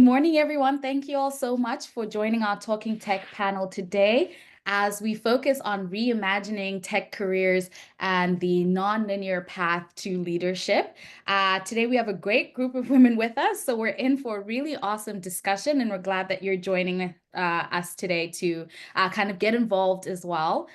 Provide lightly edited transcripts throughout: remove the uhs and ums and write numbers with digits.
Good morning, everyone. Thank you all so much for joining our Talking Tech panel today as we focus on reimagining tech careers and the nonlinear path to leadership. Today, we have a great group of women with us, so we're in for a really awesome discussion, and we're glad that you're joining us today to kind of get involved as well.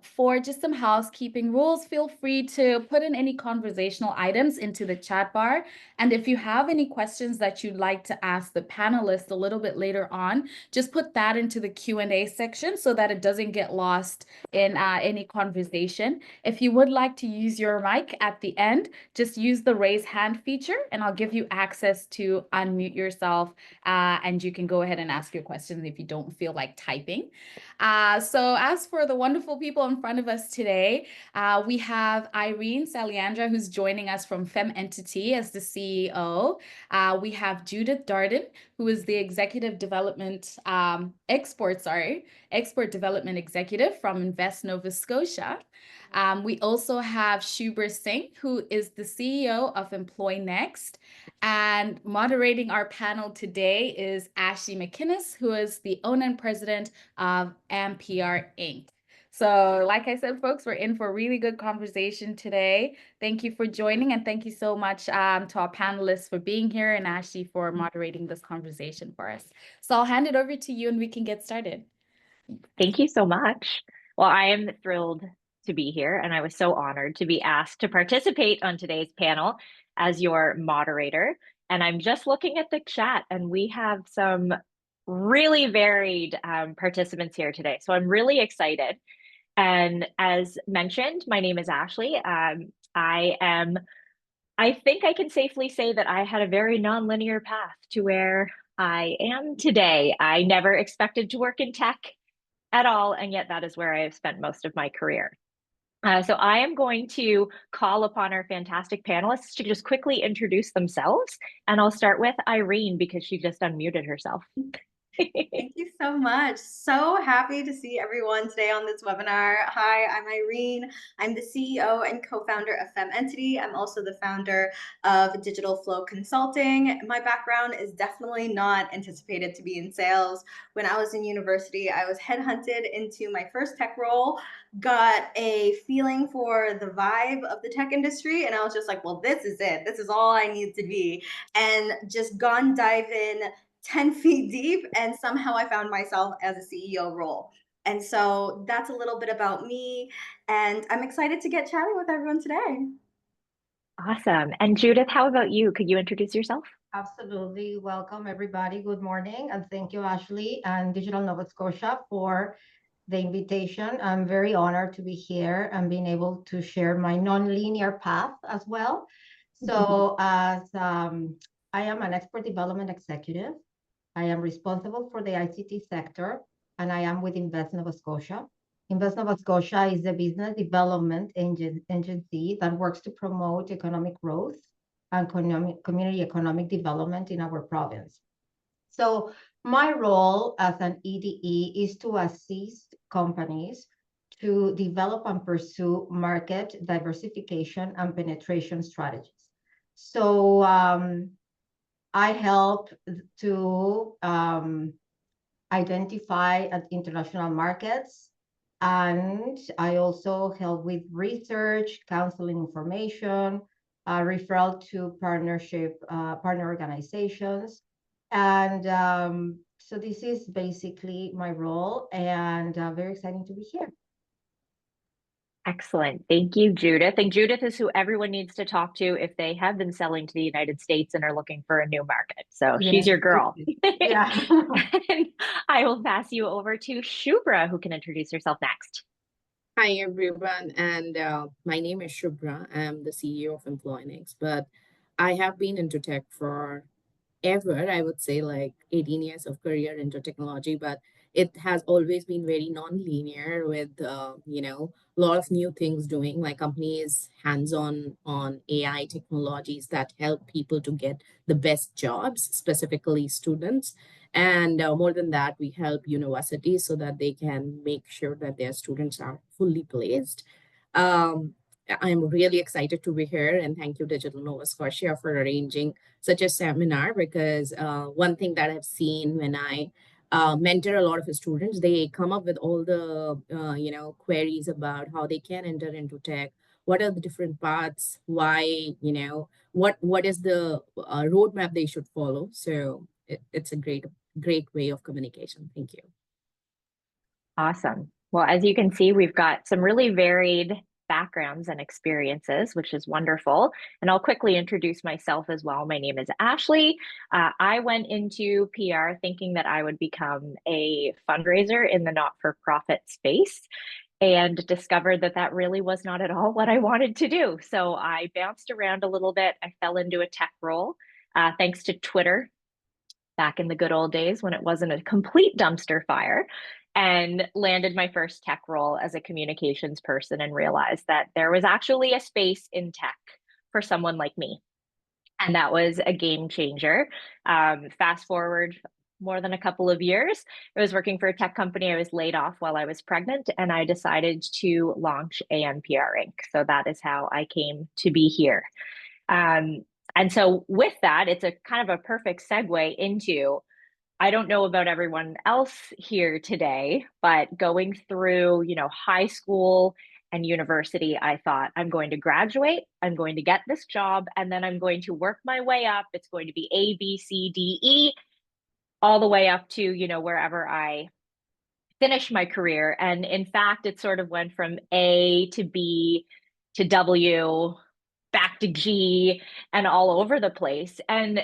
For just some housekeeping rules, feel free to put in any conversational items into the chat bar. And if you have any questions that you'd like to ask the panelists a little bit later on, just put that into the Q&A section so that it doesn't get lost in any conversation. If you would like to use your mic at the end, just use the raise hand feature and I'll give you access to unmute yourself and you can go ahead and ask your questions if you don't feel like typing. So as for the wonderful people in front of us today, we have Irene Saliandra, who's joining us from Fem Entity as the CEO. We have Judith Darden, who is the Executive Development Export Development Executive from Invest Nova Scotia. We also have Shubhra Singh, who is the CEO of Employ Next. And moderating our panel today is Ashley McInnes, who is the owner and president of MPR Inc. So like I said, folks, we're in for a really good conversation today. Thank you for joining, and thank you so much to our panelists for being here and Ashley for moderating this conversation for us. So I'll hand it over to you and we can get started. Thank you so much. Well, I am thrilled to be here, and I was so honored to be asked to participate on today's panel as your moderator. And I'm just looking at the chat, and we have some really varied participants here today. So I'm really excited. And as mentioned, my name is Ashley. I think I can safely say that I had a very nonlinear path to where I am today. I never expected to work in tech at all, and yet that is where I have spent most of my career. So I am going to call upon our fantastic panelists to just quickly introduce themselves, and I'll start with Irene because she just unmuted herself. Thank you so much. So happy to see everyone today on this webinar. Hi, I'm Irene. I'm the CEO and co-founder of Fem Entity. I'm also the founder of Digital Flow Consulting. My background is definitely not anticipated to be in sales. When I was in university, I was headhunted into my first tech role, got a feeling for the vibe of the tech industry, and I was just like, well, this is it. This is all I need to be. And just dive in 10 feet deep, and somehow I found myself as a CEO role. And so that's a little bit about me, and I'm excited to get chatting with everyone today. Awesome. And Judith, how about you? Could you introduce yourself? Absolutely. Welcome, everybody. Good morning. And thank you, Ashley and Digital Nova Scotia, for the invitation. I'm very honored to be here and being able to share my nonlinear path as well. So as I am an expert development executive, I am responsible for the ICT sector, and I am with Invest Nova Scotia. Invest Nova Scotia is a business development agency that works to promote economic growth and community economic development in our province. So my role as an EDE is to assist companies to develop and pursue market diversification and penetration strategies. So I help to identify international markets, and I also help with research, counseling information, referral to partner organizations. And so this is basically my role, and very exciting to be here. Excellent. Thank you, Judith. And Judith is who everyone needs to talk to if they have been selling to the United States and are looking for a new market. So she's your girl. Yeah. And I will pass you over to Shubhra, who can introduce herself next. Hi, everyone. And my name is Shubhra. I'm the CEO of Employ Next, but I have been into tech for ever, I would say like 18 years of career into technology, but it has always been very non-linear with, a lot of new things doing. My company is hands-on on AI technologies that help people to get the best jobs, specifically students. And more than that, we help universities so that they can make sure that their students are fully placed. I'm really excited to be here, and thank you, Digital Nova Scotia, for arranging such a seminar. Because one thing that I've seen when I mentor a lot of the students, they come up with all the queries about how they can enter into tech. What are the different paths? Why, what is the roadmap they should follow? So it's a great way of communication. Thank you. Awesome. Well, as you can see, we've got some really varied backgrounds and experiences, which is wonderful. And I'll quickly introduce myself as well. My name is Ashley. I went into PR thinking that I would become a fundraiser in the not-for-profit space and discovered that that really was not at all what I wanted to do. So I bounced around a little bit. I fell into a tech role thanks to Twitter back in the good old days when it wasn't a complete dumpster fire, and landed my first tech role as a communications person and realized that there was actually a space in tech for someone like me. And that was a game changer. Fast forward more than a couple of years, I was working for a tech company. I was laid off while I was pregnant, and I decided to launch ANPR Inc. So that is how I came to be here. Um, and so with that, it's a kind of a perfect segue into, I don't know about everyone else here today, but going through, high school and university, I thought I'm going to graduate, I'm going to get this job, and then I'm going to work my way up. It's going to be A, B, C, D, E, all the way up to, wherever I finish my career. And in fact, it sort of went from A to B to W, back to G, and all over the place. And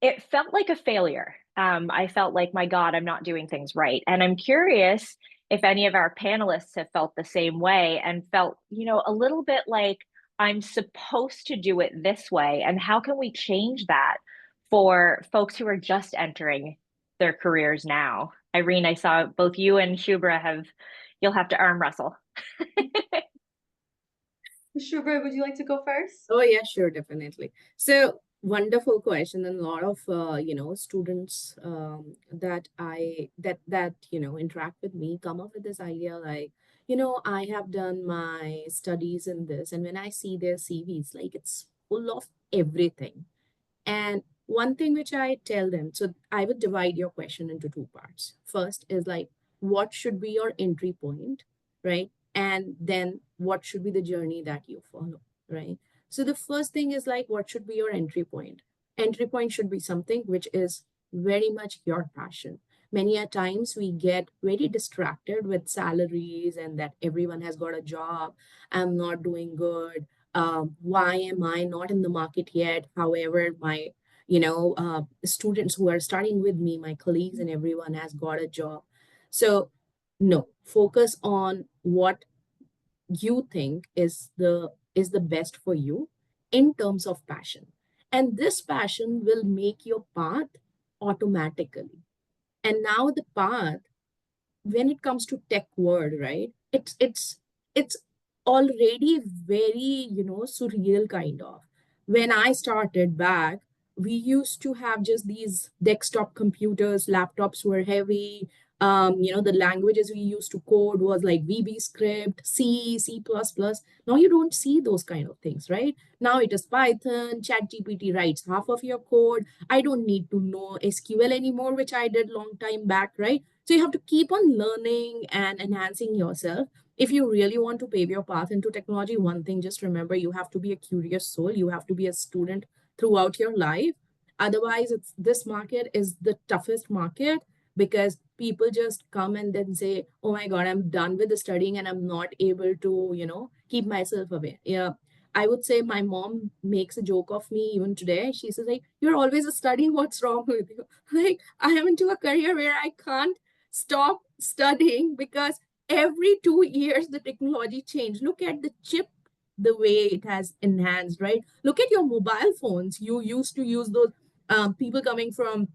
it felt like a failure. I felt like, my God, I'm not doing things right. And I'm curious if any of our panelists have felt the same way and felt, a little bit like I'm supposed to do it this way. And how can we change that for folks who are just entering their careers now? Irene, I saw both you and Shubhra you'll have to arm wrestle. Shubhra, would you like to go first? Oh yeah, sure, definitely. So wonderful question, and a lot of students that interact with me come up with this idea like, I have done my studies in this, and when I see their CVs, like it's full of everything. And one thing which I tell them, so I would divide your question into two parts. First is like, what should be your entry point, right? And then what should be the journey that you follow, right? So the first thing is like, what should be your entry point? Entry point should be something which is very much your passion. Many a times we get very distracted with salaries and that everyone has got a job. I'm not doing good. Why am I not in the market yet? However, my students who are starting with me, my colleagues and everyone has got a job. So no, focus on what you think is the best for you in terms of passion. And this passion will make your path automatically. And now the path, when it comes to tech world, right, it's already very surreal kind of. When I started back, we used to have just these desktop computers, laptops were heavy. The languages we used to code was like VB script, C++. Now you don't see those kind of things, right? Now it is Python. Chat GPT writes half of your code. I don't need to know SQL anymore, which I did long time back, right? So you have to keep on learning and enhancing yourself. If you really want to pave your path into technology, one thing, just remember, you have to be a curious soul. You have to be a student throughout your life. Otherwise, this market is the toughest market because people just come and then say, oh my God, I'm done with the studying and I'm not able to, keep myself away. Yeah. I would say my mom makes a joke of me even today. She says, like, you're always studying. What's wrong with you? Like, I am into a career where I can't stop studying because every 2 years the technology changed. Look at the chip, the way it has enhanced, right? Look at your mobile phones. You used to use those people coming from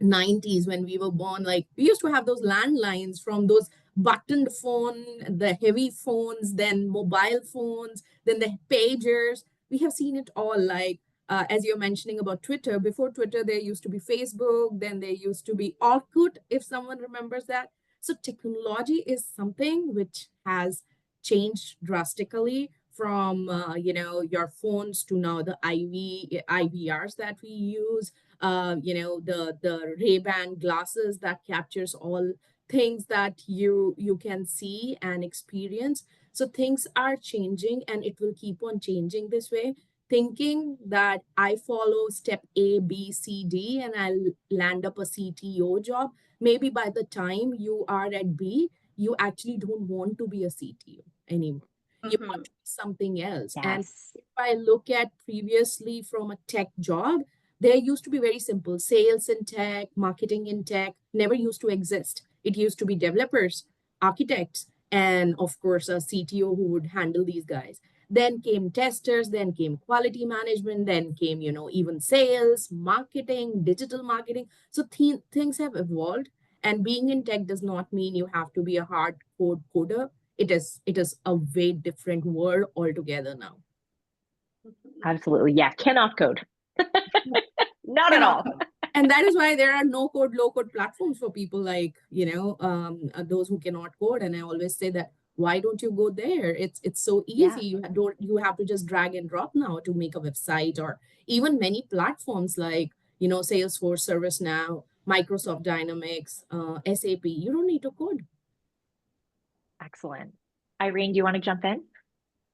90s when we were born, like we used to have those landlines, from those buttoned phone, the heavy phones, then mobile phones, then the pagers. We have seen it all. Like as you're mentioning about Twitter, before Twitter there used to be Facebook, then there used to be Orkut, if someone remembers that. So technology is something which has changed drastically from your phones to now the IVRs that we use, the Ray-Ban glasses that captures all things that you can see and experience. So things are changing and it will keep on changing this way. Thinking that I follow step A, B, C, D, and I'll land up a CTO job. Maybe by the time you are at B, you actually don't want to be a CTO anymore. You want Mhm. to be something else. And Yes. if I look at previously from a tech job, there used to be very simple sales in tech, marketing in tech, never used to exist. It used to be developers, architects, and of course, a CTO who would handle these guys. Then came testers, then came quality management, then came, even sales, marketing, digital marketing. So things have evolved. And being in tech does not mean you have to be a hard code coder. It is a way different world altogether now. Absolutely. Yeah. Cannot code. Not at Cannot all. code. And that is why there are no code, low code platforms for people like those who cannot code. And I always say that, why don't you go there? It's so Yeah. easy. You have to just drag and drop now to make a website, or even many platforms like Salesforce, ServiceNow, Microsoft Dynamics, SAP. You don't need to code. Excellent. Irene, do you want to jump in?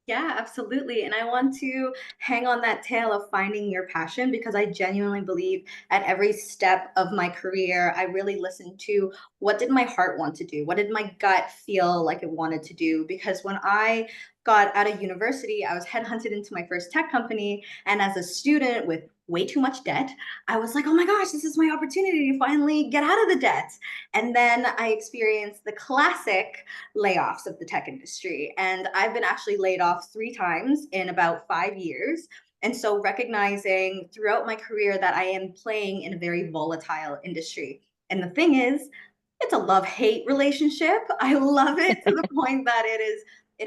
Yeah, absolutely. And I want to hang on that tail of finding your passion, because I genuinely believe at every step of my career, I really listened to what did my heart want to do? What did my gut feel like it wanted to do? Because when I got out of university, I was headhunted into my first tech company. And as a student with way too much debt, I was like, oh my gosh, this is my opportunity to finally get out of the debt. And then I experienced the classic layoffs of the tech industry. And I've been actually laid off 3 times in about 5 years. And so recognizing throughout my career that I am playing in a very volatile industry. And the thing is, it's a love-hate relationship. I love it to the point that it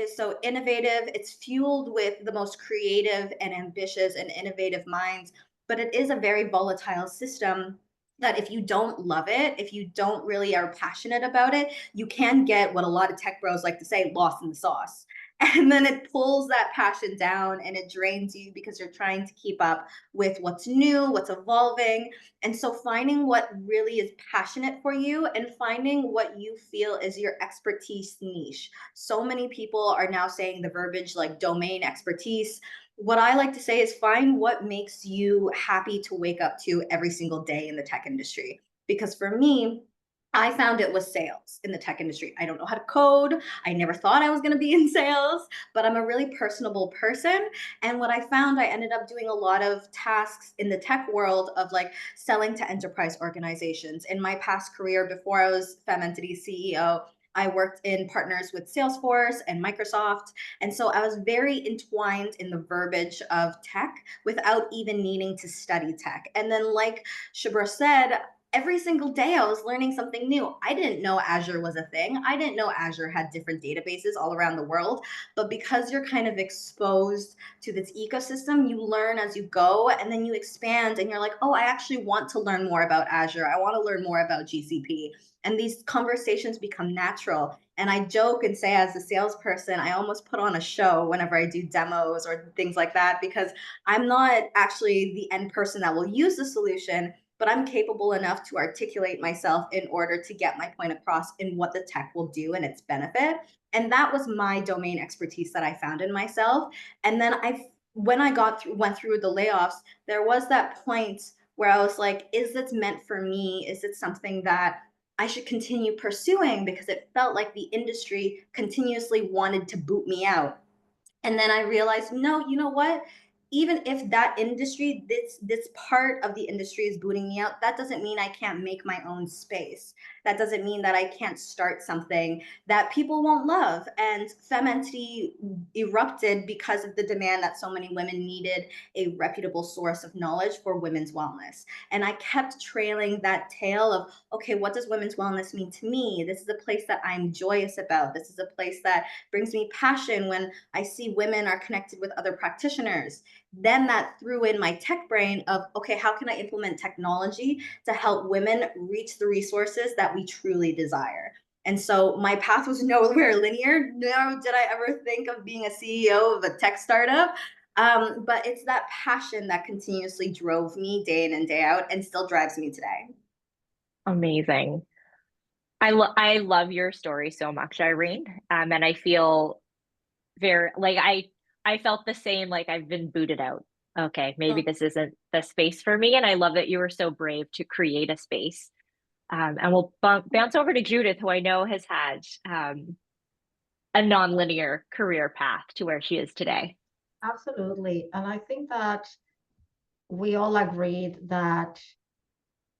is so innovative. It's fueled with the most creative and ambitious and innovative minds, but it is a very volatile system that if you don't love it, if you don't really are passionate about it, you can get what a lot of tech bros like to say, lost in the sauce. And then it pulls that passion down and it drains you because you're trying to keep up with what's new, what's evolving. And so finding what really is passionate for you and finding what you feel is your expertise niche. So many people are now saying the verbiage like domain expertise. What I like to say is find what makes you happy to wake up to every single day in the tech industry. Because for me, I found it was sales in the tech industry. I don't know how to code. I never thought I was going to be in sales, but I'm a really personable person. And what I found, I ended up doing a lot of tasks in the tech world of like selling to enterprise organizations. In my past career, before I was Fementity's CEO, I worked in partners with Salesforce and Microsoft. And so I was very entwined in the verbiage of tech without even needing to study tech. And then, like Shabra said, every single day I was learning something new. I didn't know Azure was a thing. I didn't know Azure had different databases all around the world. But because you're kind of exposed to this ecosystem, you learn as you go and then you expand and you're like, oh, I actually want to learn more about Azure. I want to learn more about GCP. And these conversations become natural. And I joke and say, as a salesperson, I almost put on a show whenever I do demos or things like that, because I'm not actually the end person that will use the solution, but I'm capable enough to articulate myself in order to get my point across in what the tech will do and its benefit. And that was my domain expertise that I found in myself. And then when I went through the layoffs, there was that point where I was like, is this meant for me? Is it something that I should continue pursuing? Because it felt like the industry continuously wanted to boot me out. And then I realized, no, you know what? Even if that industry, this part of the industry is booting me out, that doesn't mean I can't make my own space. That doesn't mean that I can't start something that people won't love. And Fementity erupted because of the demand that so many women needed a reputable source of knowledge for women's wellness. And I kept trailing that tail of, okay, what does women's wellness mean to me? This is a place that I'm joyous about. This is a place that brings me passion when I see women are connected with other practitioners. Then that threw in my tech brain of, okay, how can I implement technology to help women reach the resources that we truly desire? And so my path was nowhere linear. Nor did I ever think of being a CEO of a tech startup. But it's that passion that continuously drove me day in and day out and still drives me today. Amazing. I love your story so much, Irene. And I feel very like I felt the same, like I've been booted out. Okay, maybe this isn't the space for me. And I love that you were so brave to create a space. And we'll bounce over to Judith, who I know has had a nonlinear career path to where she is today. Absolutely. And I think that we all agreed that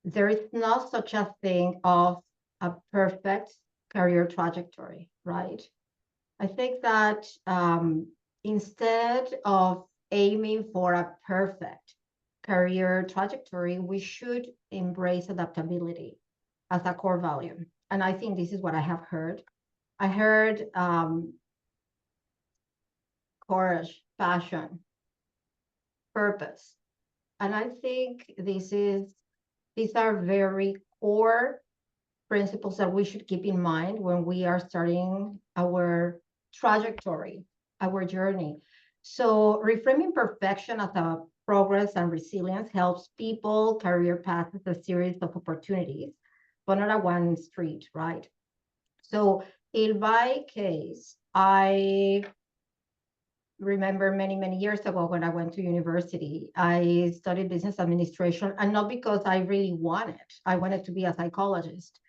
there is not such a thing of a perfect career trajectory, right? I think that instead of aiming for a perfect career trajectory, we should embrace adaptability as a core value. And I think this is what I have heard. I heard courage, passion, purpose. And I think these are very core principles that we should keep in mind when we are starting our trajectory, our journey. So reframing perfection as a progress and resilience helps people career path as a series of opportunities, but not a one street, right? So in my case, I remember many, many years ago when I went to university, I studied business administration, and not because I really wanted to be a psychologist.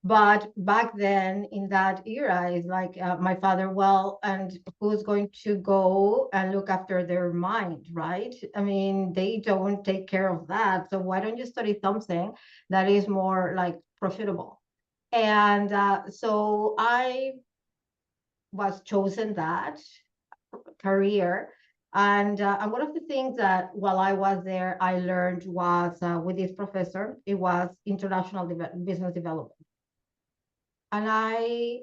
But back then in that era, it's like my father, well, and who's going to go and look after their mind, right? I mean, they don't take care of that. So why don't you study something that is more like profitable? And so I was chosen that career. And one of the things that while I was there, I learned was with this professor, it was international business development. And I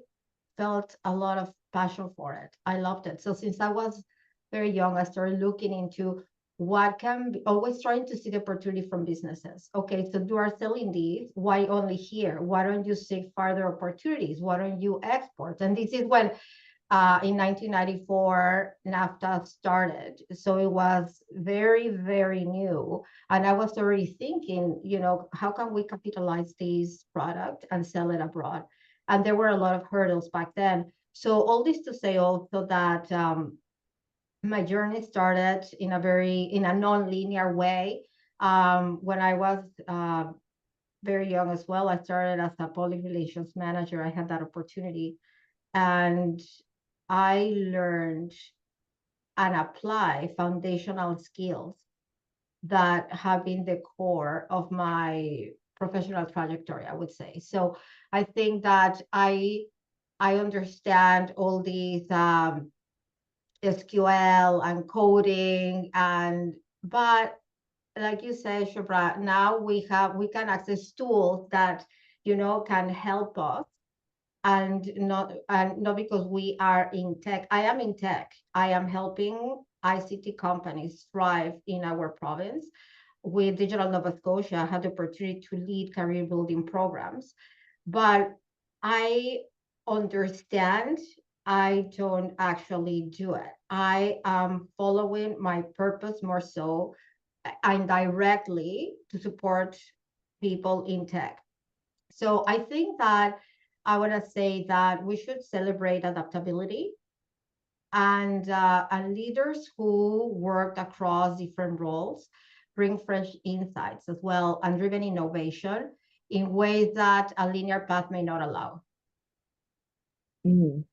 felt a lot of passion for it. I loved it. So since I was very young, I started looking into what can be, always trying to see the opportunity from businesses. Okay, so you are selling these. Why only here? Why don't you seek further opportunities? Why don't you export? And this is when in 1994, NAFTA started. So it was very, very new. And I was already thinking, how can we capitalize this product and sell it abroad? And there were a lot of hurdles back then. So all this to say also that my journey started in a non-linear way. When I was very young as well, I started as a public relations manager. I had that opportunity. And I learned and apply foundational skills that have been the core of my professional trajectory, I would say. So I think that I understand all these SQL and coding, but like you said, Shubra, now we can access tools that can help us, and not because we are in tech. I am in tech. I am helping ICT companies thrive in our province. With Digital Nova Scotia, I had the opportunity to lead career building programs, but I understand I don't actually do it. I am following my purpose more so indirectly to support people in tech. So I think that I want to say that we should celebrate adaptability, and leaders who worked across different roles bring fresh insights as well and driven innovation in ways that a linear path may not allow. Mm.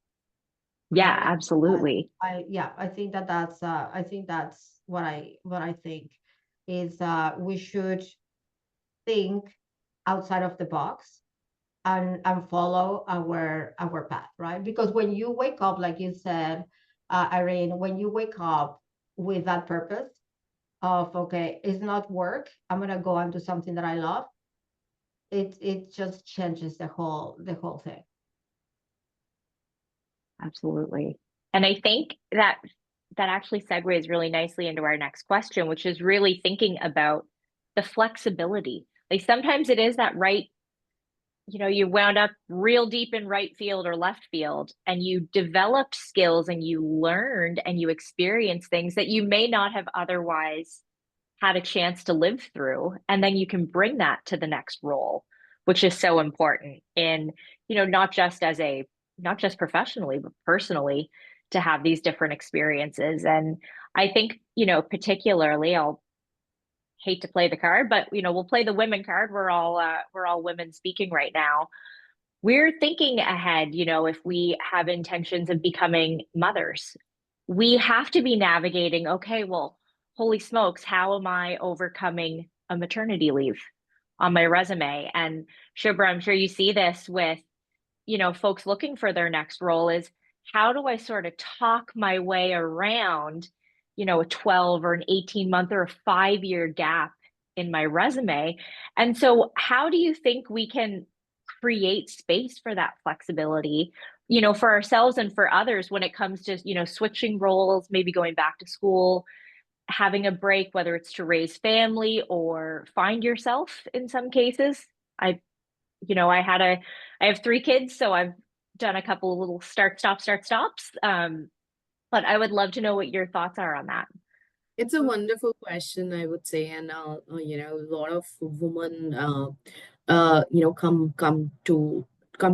Yeah, absolutely. I think that's what I think is we should think outside of the box and follow our path, right? Because when you wake up, like you said, Irene, when you wake up with that purpose of, okay, it's not work, I'm gonna go and do something that I love, it just changes the whole thing. Absolutely. And I think that actually segues really nicely into our next question, which is really thinking about the flexibility. Like sometimes it is that right you wound up real deep in right field or left field, and you developed skills and you learned and you experienced things that you may not have otherwise had a chance to live through. And then you can bring that to the next role, which is so important in, not just professionally, but personally, to have these different experiences. And I think, particularly, I'll hate to play the card, but we'll play the women card. We're all women speaking right now. We're thinking ahead, if we have intentions of becoming mothers, we have to be navigating, okay, well, holy smokes, how am I overcoming a maternity leave on my resume? And Shubhra, I'm sure you see this with, folks looking for their next role, is how do I sort of talk my way around, a 12 or an 18-month or a 5-year gap in my resume? And so how do you think we can create space for that flexibility, for ourselves and for others when it comes to, switching roles, maybe going back to school, having a break, whether it's to raise family or find yourself in some cases? I, I have 3 kids, so I've done a couple of little start stops. But I would love to know what your thoughts are on that. It's a wonderful question, I would say, and a lot of women, come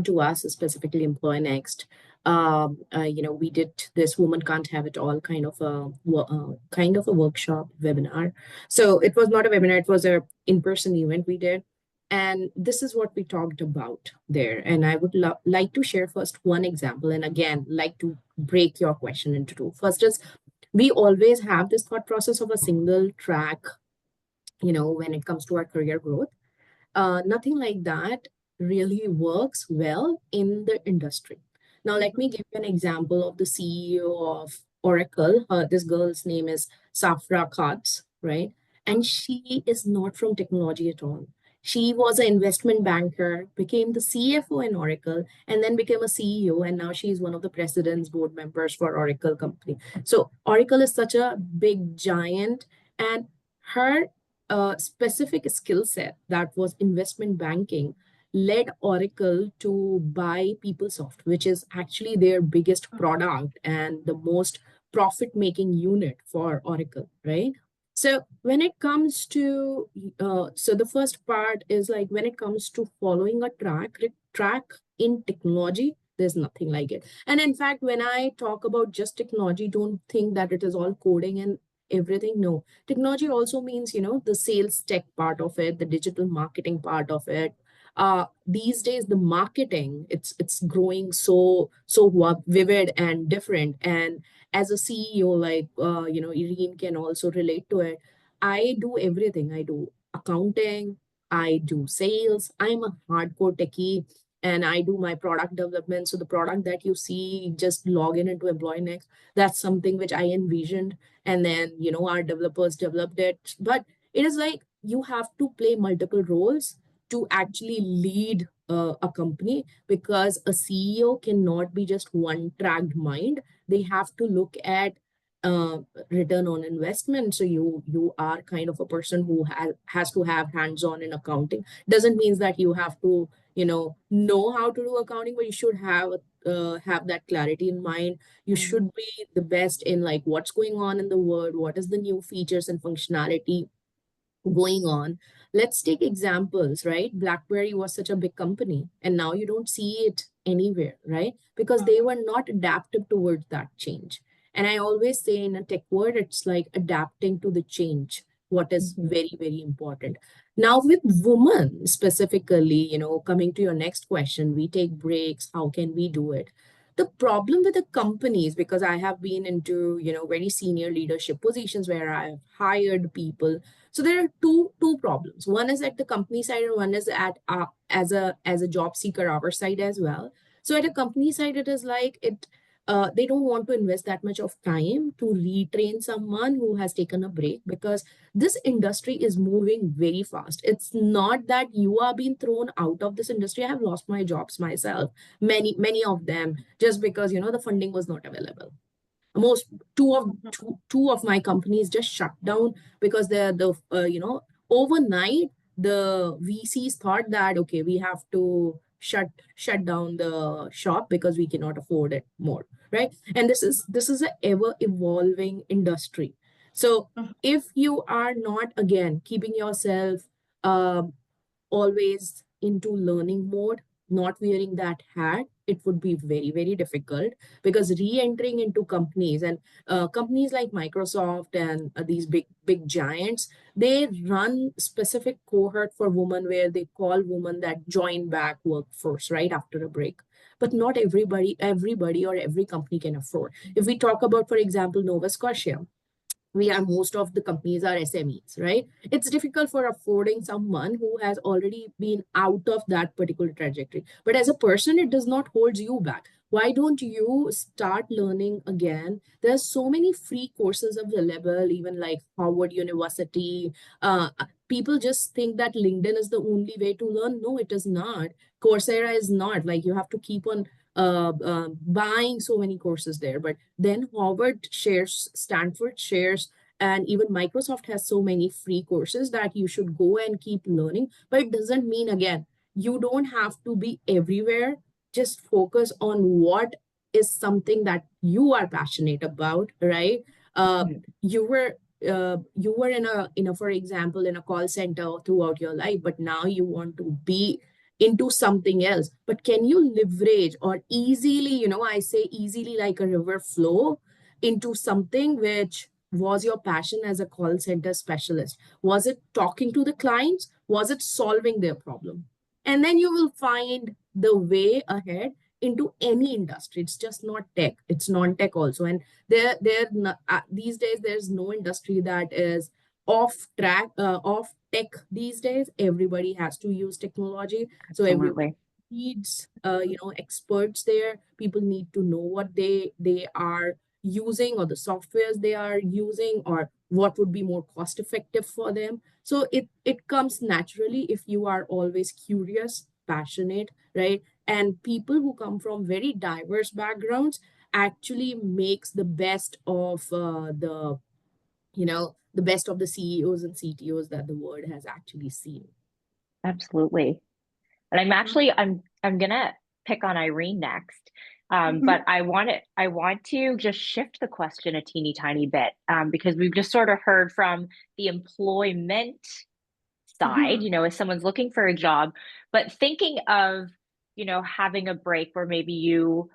to us, specifically Employ Next. We did this "Woman Can't Have It All" kind of a workshop webinar. So it was not a webinar; it was a in-person event we did, and this is what we talked about there. And I would like to share first one example, and again, like to break your question into two. First is, we always have this thought process of a single track, when it comes to our career growth. Nothing like that really works well in the industry. Now, let me give you an example of the CEO of Oracle. This girl's name is Safra Katz, right? And she is not from technology at all. She was an investment banker, became the CFO in Oracle, and then became a CEO. And now she is one of the president's board members for Oracle company. So Oracle is such a big giant, and her specific skill set, that was investment banking, led Oracle to buy PeopleSoft, which is actually their biggest product and the most profit-making unit for Oracle, right? So when it comes to, so the first part is like, when it comes to following a track in technology, there's nothing like it. And in fact, when I talk about just technology, don't think that it is all coding and everything. No, technology also means, the sales tech part of it, the digital marketing part of it. These days, the marketing, it's growing so vivid and different. And as a CEO, like, Irene can also relate to it. I do everything. I do accounting, I do sales. I'm a hardcore techie, and I do my product development. So the product that you see, just log in into Employee Next, that's something which I envisioned. And then, our developers developed it. But it is like, you have to play multiple roles to actually lead a company, because a CEO cannot be just one-tracked mind. They have to look at uh, return on investment. So you are kind of a person who has to have hands-on in accounting. Doesn't mean that you have to know how to do accounting, but you should have that clarity in mind. You should be the best in like what's going on in the world, what is the new features and functionality going on. Let's take examples, right? BlackBerry was such a big company, and now you don't see it anywhere, right? Because they were not adaptive towards that change. And I always say, in a tech word, it's like adapting to the change, what is very, very important. Now, with women specifically, coming to your next question, we take breaks, how can we do it? The problem with the companies, because I have been into, very senior leadership positions where I've hired people. So there are two problems. One is at the company side, and one is at as a job seeker, our side as well. So at a company side, it is like they don't want to invest that much of time to retrain someone who has taken a break, because this industry is moving very fast. It's not that you are being thrown out of this industry. I have lost my jobs myself, many of them, just because the funding was not available. Most two of my companies just shut down because the overnight the VCs thought that, okay, we have to shut down the shop because we cannot afford it more, right? And this is a ever evolving industry. So if you are not, again, keeping yourself um, always into learning mode, not wearing that hat, it would be very, very difficult, because re-entering into companies, and companies like Microsoft and these big giants, they run specific cohort for women where they call women that join back workforce right after a break. But not everybody or every company can afford. If we talk about, for example, Nova Scotia, we are, most of the companies are SMEs, right? It's difficult for affording someone who has already been out of that particular trajectory. But as a person, it does not hold you back. Why don't you start learning again? There's so many free courses available, even like Harvard University. People just think that LinkedIn is the only way to learn. No, it is not. Coursera is not. Like, you have to keep on buying so many courses there. But then Harvard shares, Stanford shares, and even Microsoft has so many free courses that you should go and keep learning. But it doesn't mean, again, you don't have to be everywhere. Just focus on what is something that you are passionate about, right? Uh, you were you were in a, for example, in a call center throughout your life, but now you want to be into something else. But can you leverage or easily, I say easily like a river flow into something which was your passion as a call center specialist? Was it talking to the clients? Was it solving their problem? And then you will find the way ahead into any industry. It's just not tech, it's non-tech also. And these days there's no industry that is off track, off tech. These days everybody has to use technology, so everybody Absolutely. needs experts there. People need to know what they are using, or the softwares they are using, or what would be more cost effective for them. So it comes naturally if you are always curious, passionate, right? And people who come from very diverse backgrounds actually makes the best of the best of the CEOs and CTOs that the world has actually seen. Absolutely. And I'm gonna pick on Irene next. But I want to just shift the question a teeny tiny bit, because we've just sort of heard from the employment side, if someone's looking for a job, but thinking of, having a break where maybe you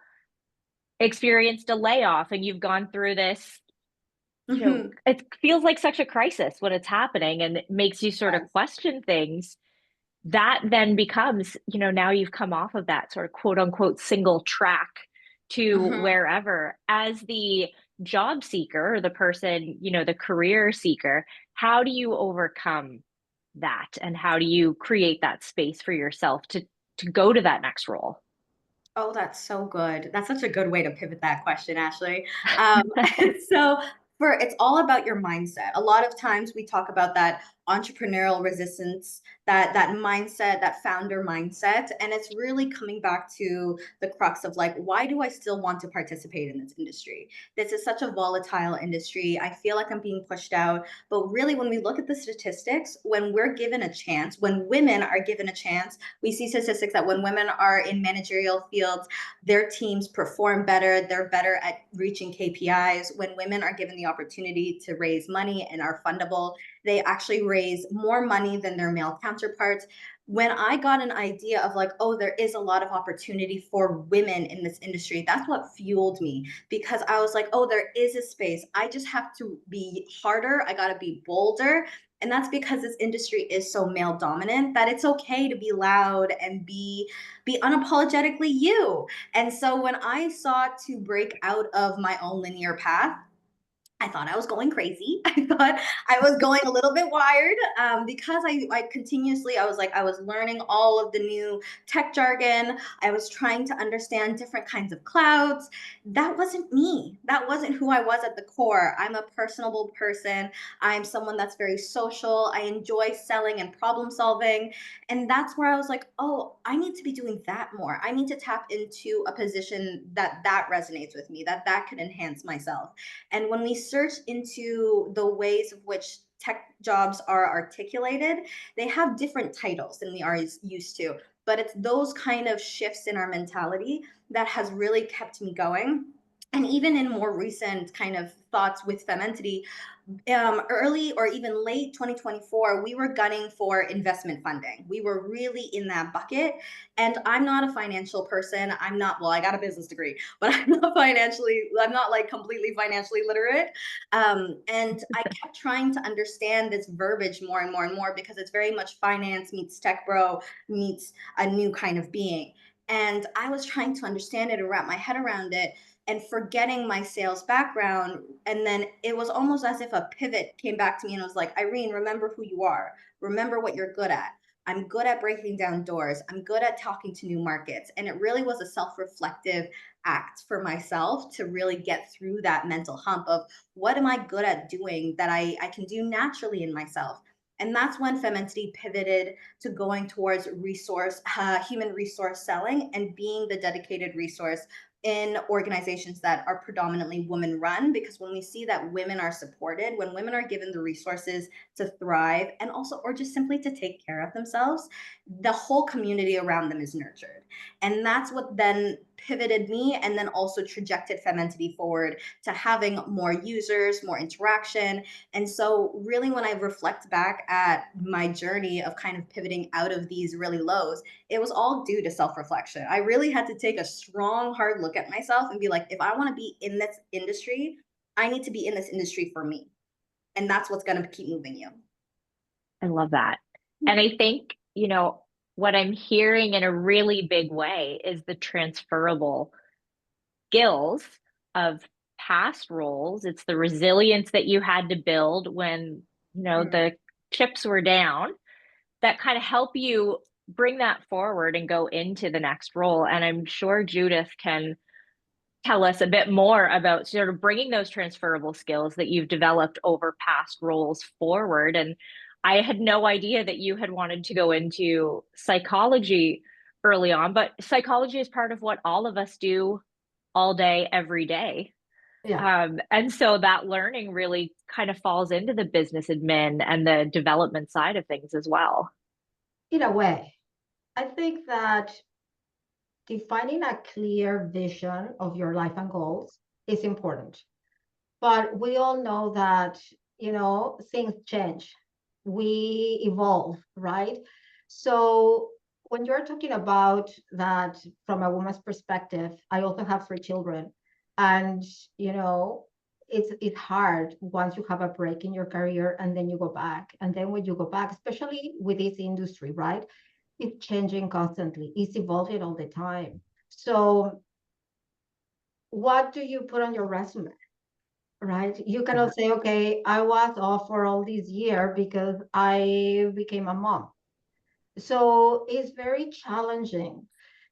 experienced a layoff and you've gone through this, it feels like such a crisis when it's happening, and it makes you sort of question things. That then becomes, now you've come off of that sort of quote unquote single track to wherever. As the job seeker, or the person, the career seeker, how do you overcome that, and how do you create that space for yourself to go to that next role? Oh, that's so good. That's such a good way to pivot that question, Ashley. So it's all about your mindset. A lot of times we talk about that entrepreneurial resistance, that mindset, that founder mindset, and it's really coming back to the crux of like, why do I still want to participate in this industry? This is such a volatile industry. I feel like I'm being pushed out. But really, when we look at the statistics, when we're given a chance, when women are given a chance, we see statistics that when women are in managerial fields, their teams perform better. They're better at reaching KPIs. When women are given the opportunity to raise money and are fundable, they actually raise more money than their male counterparts. When I got an idea of like, oh, there is a lot of opportunity for women in this industry, that's what fueled me, because I was like, oh, there is a space. I just have to be harder. I got to be bolder. And that's because this industry is so male dominant that it's okay to be loud and be unapologetically you. And so when I sought to break out of my own linear path, I thought I was going crazy. I thought I was going a little bit wired, because I continuously, I was learning all of the new tech jargon. I was trying to understand different kinds of clouds. That wasn't me. That wasn't who I was at the core. I'm a personable person. I'm someone that's very social. I enjoy selling and problem solving. And that's where I was like, oh, I need to be doing that more. I need to tap into a position that resonates with me, that could enhance myself. And when we search into the ways of which tech jobs are articulated, they have different titles than we are used to. But it's those kind of shifts in our mentality that has really kept me going. And even in more recent kind of thoughts with Fementity, early or even late 2024, we were gunning for investment funding. We were really in that bucket. And I'm not a financial person. I'm not, well, I got a business degree, but I'm not like completely financially literate. And I kept trying to understand this verbiage more and more and more because it's very much finance meets tech bro meets a new kind of being. And I was trying to understand it and wrap my head around it and forgetting my sales background. And then it was almost as if a pivot came back to me and was like, Irene, remember who you are. Remember what you're good at. I'm good at breaking down doors. I'm good at talking to new markets. And it really was a self-reflective act for myself to really get through that mental hump of what am I good at doing that I can do naturally in myself. And that's when Fementity pivoted to going towards human resource selling and being the dedicated resource in organizations that are predominantly women run, because when we see that women are supported, when women are given the resources to thrive and also or just simply to take care of themselves, the whole community around them is nurtured. And that's what then pivoted me and then also trajected Fementity forward to having more users, more interaction. And so really when I reflect back at my journey of kind of pivoting out of these really lows, it was all due to self-reflection. I really had to take a strong, hard look at myself and be like, if I want to be in this industry, I need to be in this industry for me. And that's what's going to keep moving you. I love that. And I think, what I'm hearing in a really big way is the transferable skills of past roles. It's the resilience that you had to build when, the chips were down that kind of help you bring that forward and go into the next role. And I'm sure Judith can tell us a bit more about sort of bringing those transferable skills that you've developed over past roles forward. And I had no idea that you had wanted to go into psychology early on, but psychology is part of what all of us do all day, every day. Yeah. And so that learning really kind of falls into the business admin and the development side of things as well. In a way, I think that defining a clear vision of your life and goals is important. But we all know that, things change. We evolve, right? So when you're talking about that from a woman's perspective, I also have 3 children. And, it's hard once you have a break in your career and then you go back. And then when you go back, especially with this industry, right? It's changing constantly. It's evolving all the time. So what do you put on your resume? Right? You cannot say, okay, I was off for all this year because I became a mom. So it's very challenging.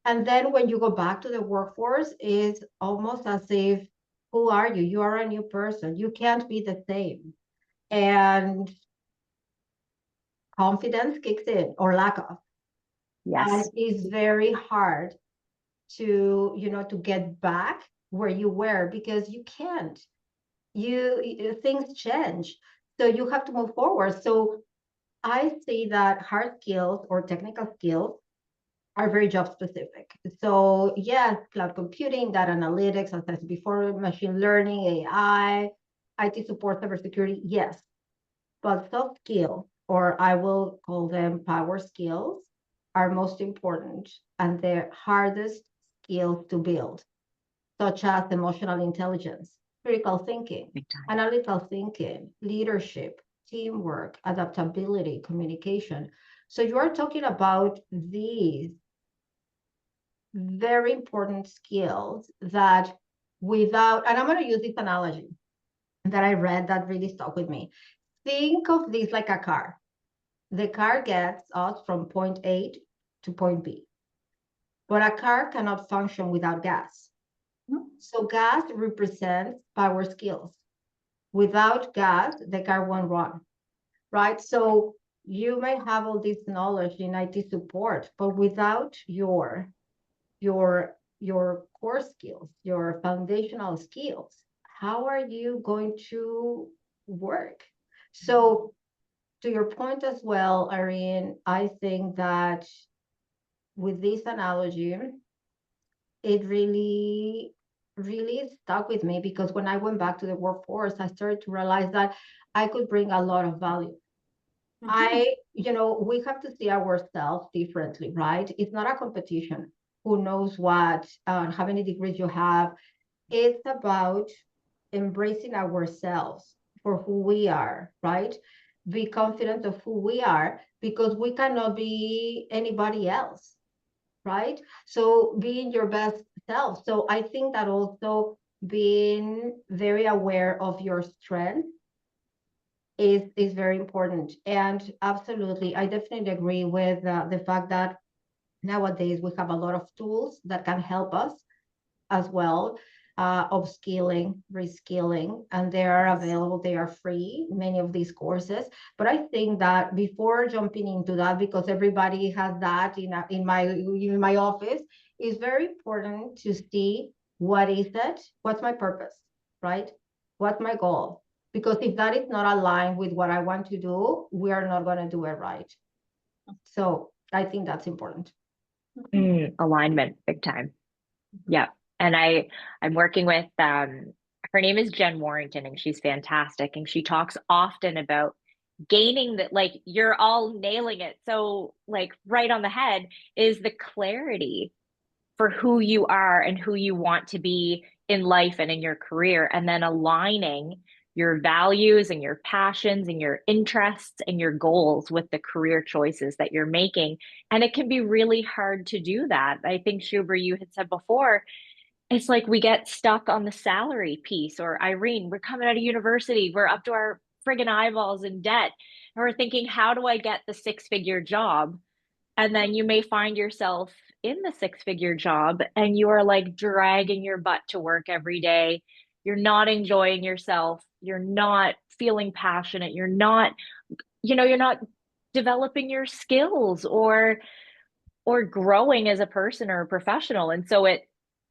And then when you go back to the workforce, it's almost as if, who are you? You are a new person. You can't be the same. And confidence kicks in or lack of. And Yes. it's very hard to get back where you were because you can't. Things change, so you have to move forward. So I see that hard skills or technical skills are very job specific. So yes, cloud computing, data analytics, as I said before, machine learning, AI, IT support, cybersecurity, yes. But soft skills, or I will call them power skills, are most important and the hardest skills to build, such as emotional intelligence, critical thinking, analytical thinking, leadership, teamwork, adaptability, communication. So you are talking about these very important skills that without, and I'm going to use this analogy that I read that really stuck with me. Think of this like a car. The car gets us from point A to point B, but a car cannot function without gas. So gas represents power skills. Without gas, the car won't run, right? So you may have all this knowledge in IT support, but without your core skills, your foundational skills, how are you going to work? So to your point as well, Irene, I think that with this analogy, it really stuck with me, because when I went back to the workforce, I started to realize that I could bring a lot of value. We have to see ourselves differently, right? It's not a competition. Who knows what, how many degrees you have. It's about embracing ourselves for who we are, right? Be confident of who we are, because we cannot be anybody else, right? So being your best self. So I think that also being very aware of your strength is very important. And absolutely, I definitely agree with the fact that nowadays we have a lot of tools that can help us as well, upskilling, reskilling, and they are available. They are free, many of these courses. But I think that before jumping into that, because everybody has that in my office, it's very important to see what is it, what's my purpose, right? What's my goal? Because if that is not aligned with what I want to do, we are not going to do it right. So I think that's important. Alignment, big time. Yeah. And I'm working with her name is Jen Warrington, and she's fantastic. And she talks often about gaining that, like, you're all nailing it. So like right on the head is the clarity for who you are and who you want to be in life and in your career, and then aligning your values and your passions and your interests and your goals with the career choices that you're making. And it can be really hard to do that. I think, Shubra, you had said before, it's like we get stuck on the salary piece. Or Irene, we're coming out of university, we're up to our friggin' eyeballs in debt, and we're thinking, how do I get the six-figure job? And then you may find yourself in the six-figure job and you are like dragging your butt to work every day. You're not enjoying yourself. You're not feeling passionate. You're not developing your skills or growing as a person or a professional. And so it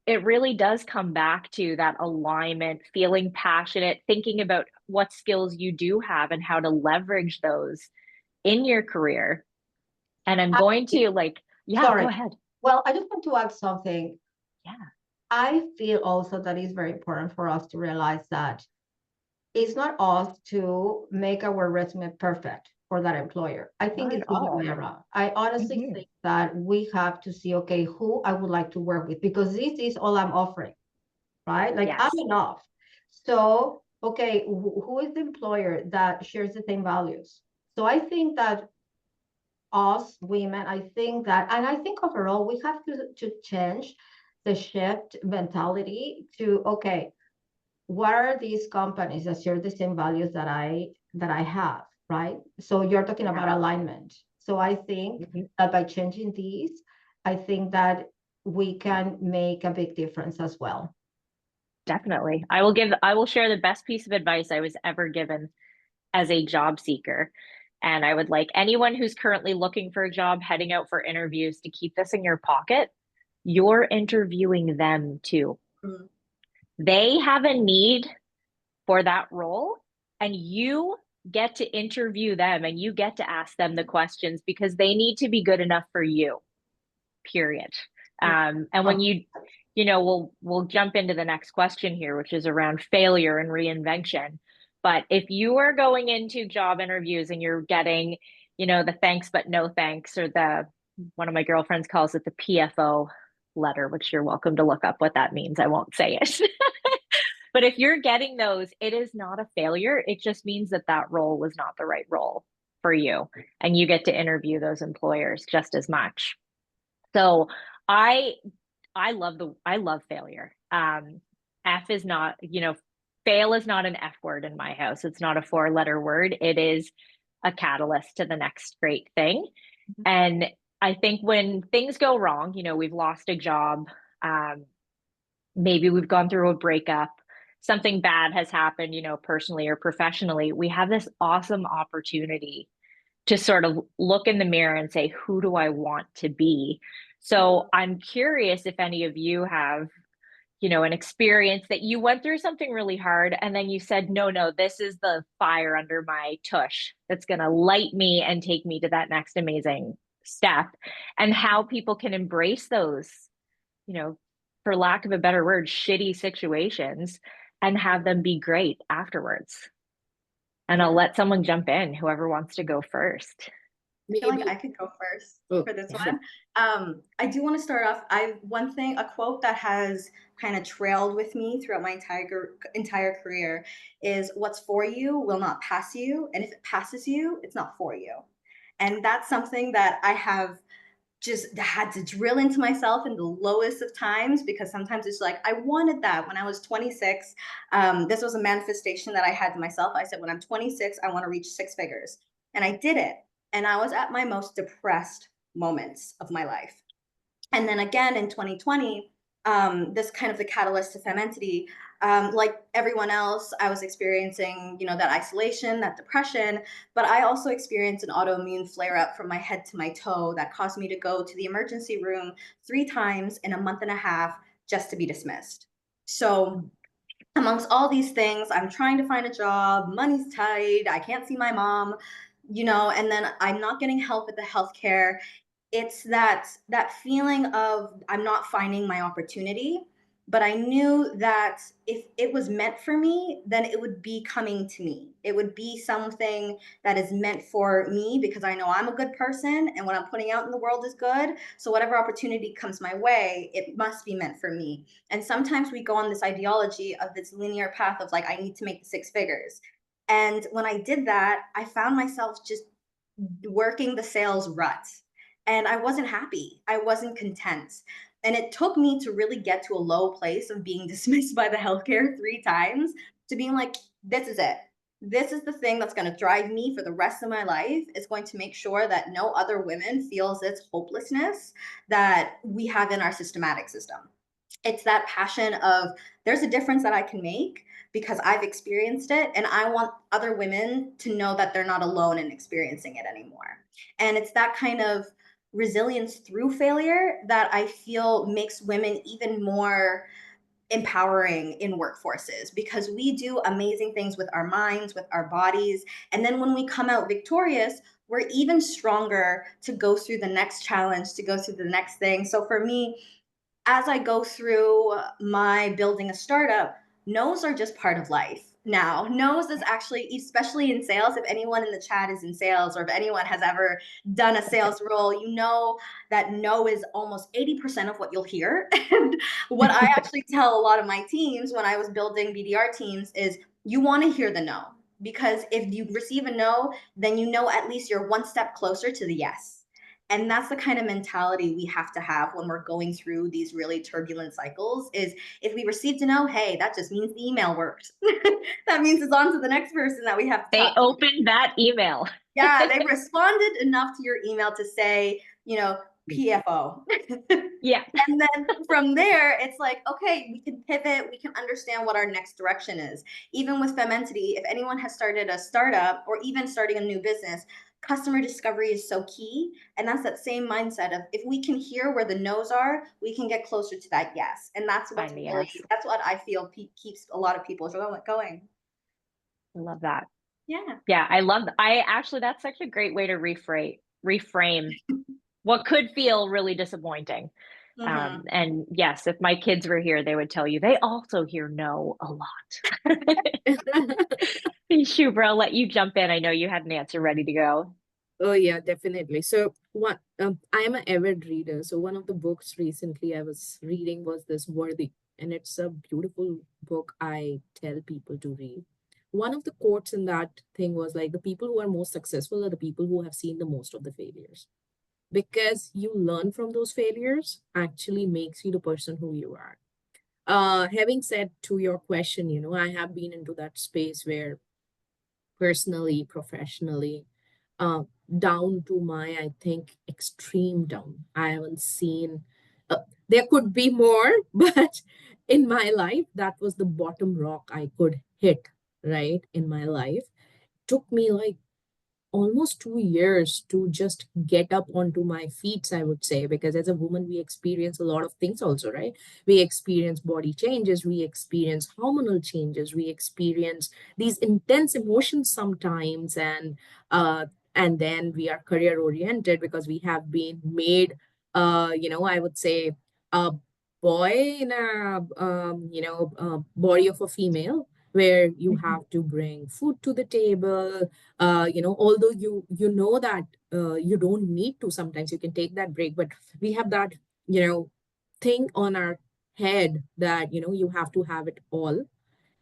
really does come back to that alignment, feeling passionate, thinking about what skills you do have and how to leverage those in your career. And I'm going to Sorry. Go ahead. Well, I just want to add something. Yeah. I feel also that it's very important for us to realize that it's not us to make our resume perfect for that employer. I think it's the other way around. I honestly think that we have to see, okay, who I would like to work with, because this is all I'm offering, right? Like, Yes. I'm enough. So, okay, who is the employer that shares the same values? So I think that us women, I think that, and I think overall we have to change the shift mentality to, okay, what are these companies that share the same values that I have, right? So you're talking about alignment. So I think that by changing these, I think that we can make a big difference as well. Definitely. I will share the best piece of advice I was ever given as a job seeker. And I would like anyone who's currently looking for a job, heading out for interviews, to keep this in your pocket. You're interviewing them too. They have a need for that role, and you get to interview them and you get to ask them the questions, because they need to be good enough for you, period. And when we'll jump into the next question here, which is around failure and reinvention. But if you are going into job interviews and you're getting, the thanks but no thanks, or one of my girlfriends calls it the PFO letter, which you're welcome to look up what that means. I won't say it. But if you're getting those, it is not a failure. It just means that that role was not the right role for you. And you get to interview those employers just as much. So I love failure. F is not, fail is not an F word in my house. It's not a 4-letter word. It is a catalyst to the next great thing. And I think when things go wrong, we've lost a job, maybe we've gone through a breakup, something bad has happened, personally or professionally, we have this awesome opportunity to sort of look in the mirror and say, who do I want to be? So I'm curious if any of you have, an experience that you went through something really hard and then you said, no, this is the fire under my tush that's going to light me and take me to that next amazing step, and how people can embrace those, for lack of a better word, shitty situations and have them be great afterwards. And I'll let someone jump in, whoever wants to go first. I feel like I could go first for this one. I do want to start off. A quote that has kind of trailed with me throughout my entire career is, "What's for you will not pass you, and if it passes you, it's not for you." And that's something that I have just had to drill into myself in the lowest of times, because sometimes it's like, I wanted that when I was 26. This was a manifestation that I had to myself. I said, when I'm 26, I want to reach six figures. And I did it. And I was at my most depressed moments of my life. And then again in 2020, this kind of the catalyst to Fementity. Like everyone else, I was experiencing, that isolation, that depression, but I also experienced an autoimmune flare up from my head to my toe that caused me to go to the emergency room 3 times in a month and a half just to be dismissed. So amongst all these things, I'm trying to find a job, money's tight, I can't see my mom, and then I'm not getting help with the healthcare. It's that feeling of I'm not finding my opportunity, but I knew that if it was meant for me, then it would be coming to me. It would be something that is meant for me, because I know I'm a good person and what I'm putting out in the world is good. So whatever opportunity comes my way, it must be meant for me. And sometimes we go on this ideology of this linear path of like, I need to make the six figures. And when I did that, I found myself just working the sales rut. And I wasn't happy. I wasn't content. And it took me to really get to a low place of being dismissed by the healthcare 3 times to being like, this is it. This is the thing that's going to drive me for the rest of my life. It's going to make sure that no other women feels this hopelessness that we have in our systematic system. It's that passion of there's a difference that I can make because I've experienced it, and I want other women to know that they're not alone in experiencing it anymore. And it's that kind of resilience through failure that I feel makes women even more empowering in workforces, because we do amazing things with our minds, with our bodies. And then when we come out victorious, we're even stronger to go through the next challenge, to go through the next thing. So for me, as I go through my building a startup, no's are just part of life. Now, no's is actually, especially in sales, if anyone in the chat is in sales, or if anyone has ever done a sales role, you know that no is almost 80% of what you'll hear. And what I actually tell a lot of my teams when I was building BDR teams is, you want to hear the no. Because if you receive a no, then you know at least you're one step closer to the yes. And that's the kind of mentality we have to have when we're going through these really turbulent cycles. Is if we received a no, hey, that just means the email worked. That means it's on to the next person that we have to They talk to. opened that email. Yeah, they responded enough to your email to say, PFO. Yeah. And then from there, it's like, okay, we can pivot, we can understand what our next direction is. Even with Fementity, if anyone has started a startup or even starting a new business, customer discovery is so key. And that's that same mindset of, if we can hear where the no's are, we can get closer to that yes. And that's what's really, Yes. that's what I feel keeps a lot of people going. I love that. Yeah. Yeah, I actually, that's such a great way to reframe what could feel really disappointing. Mm-hmm. And yes, if my kids were here, they would tell you they also hear no a lot. Shubra, I'll let you jump in. I know you had an answer ready to go. Oh yeah, definitely. So what I am an avid reader. So one of the books recently I was reading was this Worthy, and it's a beautiful book I tell people to read. One of the quotes in that thing was like, the people who are most successful are the people who have seen the most of the failures. Because you learn from those failures actually makes you the person who you are. Having said to your question, I have been into that space where personally, professionally, uh, down to my, I think, extreme down. I haven't seen, there could be more, but in my life, that was the bottom rock I could hit, right, in my life. Took me like almost 2 years to just get up onto my feet, I would say, because as a woman, we experience a lot of things also, right? We experience body changes, we experience hormonal changes, we experience these intense emotions sometimes, and then we are career oriented because we have been made, I would say, a boy in a, body of a female, where you Mhm. have to bring food to the table, although you know that you don't need to, sometimes you can take that break, but we have that, you know thing on our head that you have to have it all.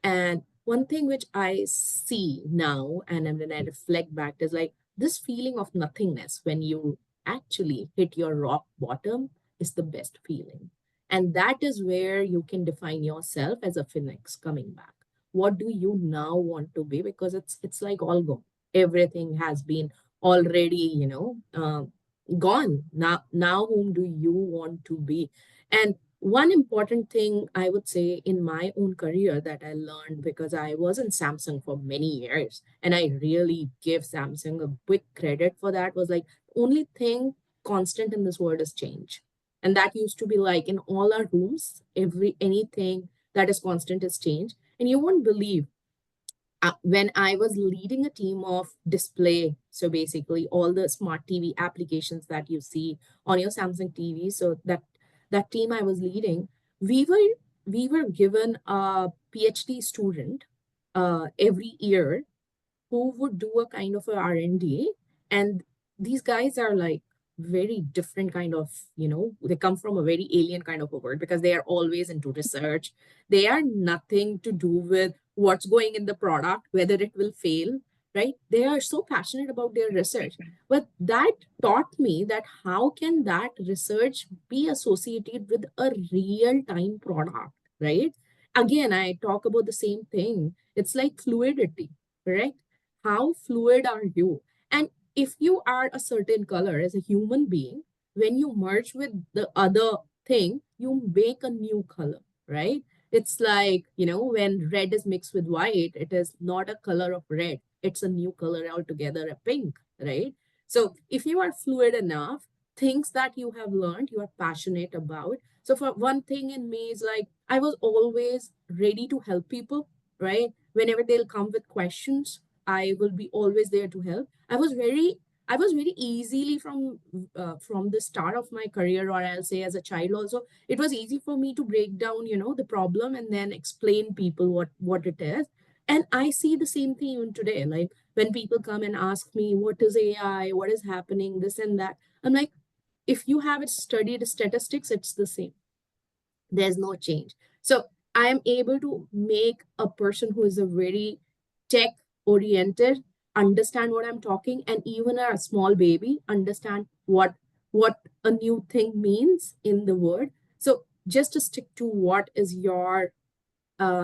And one thing which I see now, and then when I reflect back, is like this feeling of nothingness when you actually hit your rock bottom is the best feeling. And that is where you can define yourself as a phoenix coming back. What do you now want to be? Because it's like all gone. Everything has been already, gone. Now whom do you want to be? And one important thing I would say in my own career that I learned, because I was in Samsung for many years, and I really give Samsung a big credit for that, was like, only thing constant in this world is change. And that used to be like in all our rooms, anything that is constant is change. And you won't believe, when I was leading a team of display, so basically all the smart TV applications that you see on your Samsung TV, so that team I was leading, we were given a PhD student every year who would do a kind of a R&D. And these guys are like very different kind of, they come from a very alien kind of a world, because they are always into research. They are nothing to do with what's going in the product, whether it will fail, right? They are so passionate about their research. But that taught me that how can that research be associated with a real time product, right? Again, I talk about the same thing. It's like fluidity, correct? How fluid are you? And if you are a certain color as a human being, when you merge with the other thing, you make a new color, right? It's like, when red is mixed with white, it is not a color of red, it's a new color altogether, a pink, right? So if you are fluid enough, things that you have learned, you are passionate about. So for one thing in me is like, I was always ready to help people, right? Whenever they'll come with questions, I will be always there to help. I was very easily from the start of my career, or I'll say as a child also, it was easy for me to break down, the problem and then explain people what it is. And I see the same thing even today. Like when people come and ask me, what is AI, what is happening, this and that, I'm like, if you have studied statistics, it's the same. There's no change. So I am able to make a person who is a very tech oriented understand what I'm talking, and even a small baby understand what a new thing means in the word. So just to stick to what is your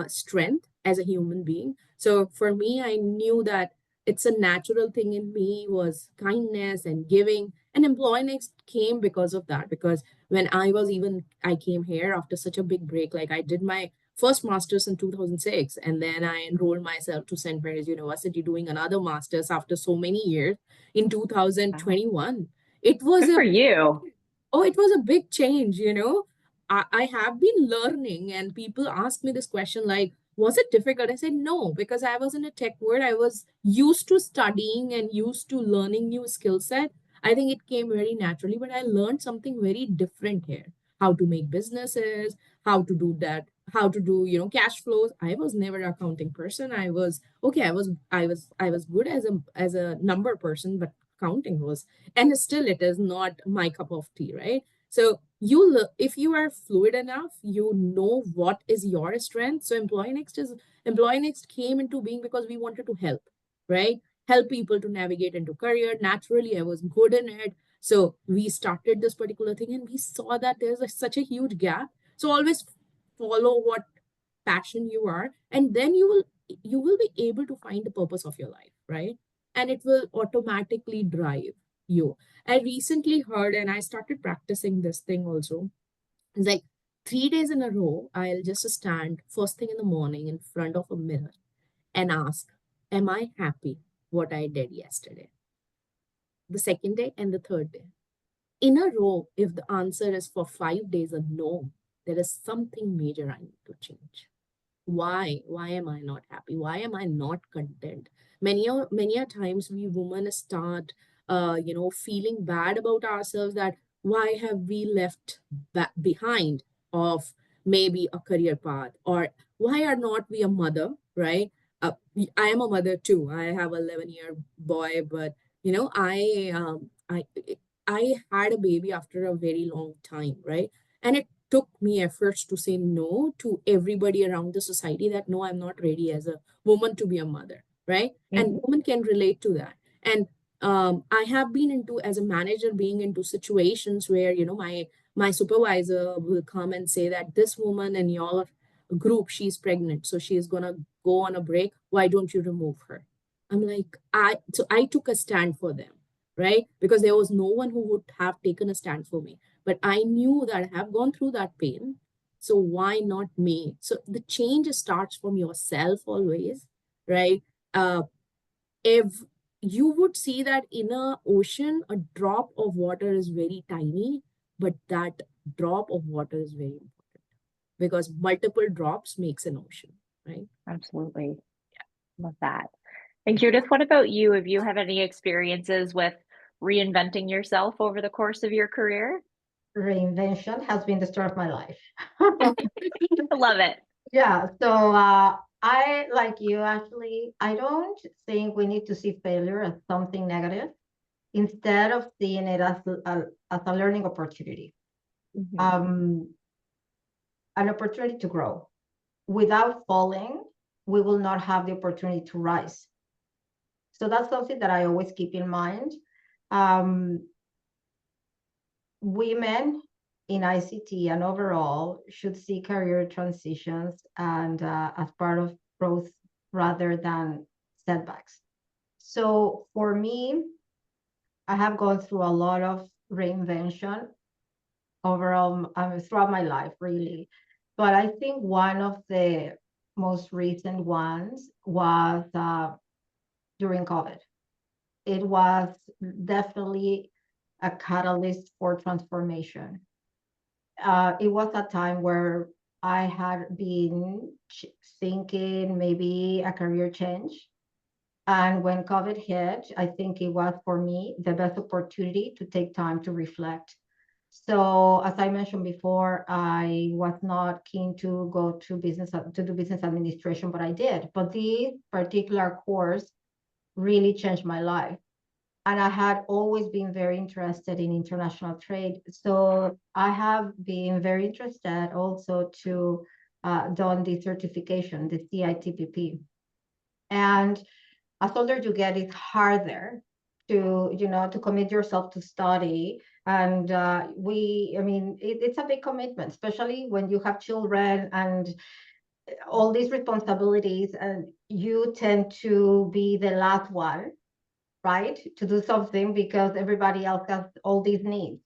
strength as a human being. So for me, I knew that it's a natural thing in me was kindness and giving. And Employee Next came because of that. Because when I came here after such a big break, like I did my first master's in 2006, and then I enrolled myself to St. Mary's University doing another master's after so many years in Wow. 2021. It was Good a for you. Oh, it was a big change. I have been learning, and people ask me this question like, was it difficult? I said no, because I was in a tech world. I was used to studying and used to learning new skill set. I think it came very naturally, but I learned something very different here. How to make businesses, how to do that, how to do, cash flows. I was never an accounting person. I was okay, I was good as a number person, but accounting was, and still it is not my cup of tea, right? So if you are fluid enough, you know what is your strength. So Employee Next came into being because we wanted to help, right? Help people to navigate into career. Naturally, I was good in it. So we started this particular thing, and we saw that there's such a huge gap. So always follow what passion you are, and then you will be able to find the purpose of your life, right? And it will automatically drive you. I recently heard, and I started practicing this thing also. It's like 3 days in a row, I'll just stand first thing in the morning in front of a mirror and ask, am I happy what I did yesterday? the second day, and the third day. In a row, if the answer is for 5 days a no, there is something major I need to change. Why am I not happy? Why am I not content? Many a times we women start feeling bad about ourselves, that why have we left behind of maybe a career path, or why are not we a mother, right? I am a mother too. I have a 11-year boy, but I had a baby after a very long time, right? And it took me efforts to say no to everybody around the society, that no, I'm not ready as a woman to be a mother, right? And women can relate to that. And I have been into, as a manager, being into situations where my supervisor will come and say that this woman in your group, she's pregnant, so she is gonna go on a break. Why don't you remove her? I'm like, I took a stand for them, right? Because there was no one who would have taken a stand for me. But I knew that I have gone through that pain. So why not me? So the change starts from yourself always, right? If you would see that in a ocean, a drop of water is very tiny, but that drop of water is very important, because multiple drops makes an ocean, right? Absolutely. Love that. And Judith, what about you? Have you had any experiences with reinventing yourself over the course of your career? Reinvention has been the story of my life. Love it. Yeah, so I, like you, actually, I don't think we need to see failure as something negative, instead of seeing it as a learning opportunity, um, an opportunity to grow. Without falling, we will not have the opportunity to rise. So that's something that I always keep in mind. Um, Women in ICT and overall should see career transitions and as part of growth rather than setbacks. So for me, I have gone through a lot of reinvention overall, throughout my life, really. But I think one of the most recent ones was during COVID. It was definitely a catalyst for transformation. It was a time where I had been thinking maybe a career change. And when COVID hit, I think it was for me the best opportunity to take time to reflect. So, as I mentioned before, I was not keen to go to do business administration, but I did. But this particular course really changed my life. And I had always been very interested in international trade. So I have been very interested also to done the certification, the CITPP. And as older you get, it's harder to commit yourself to study. And it's a big commitment, especially when you have children and all these responsibilities, and you tend to be the last one, right, to do something because everybody else has all these needs.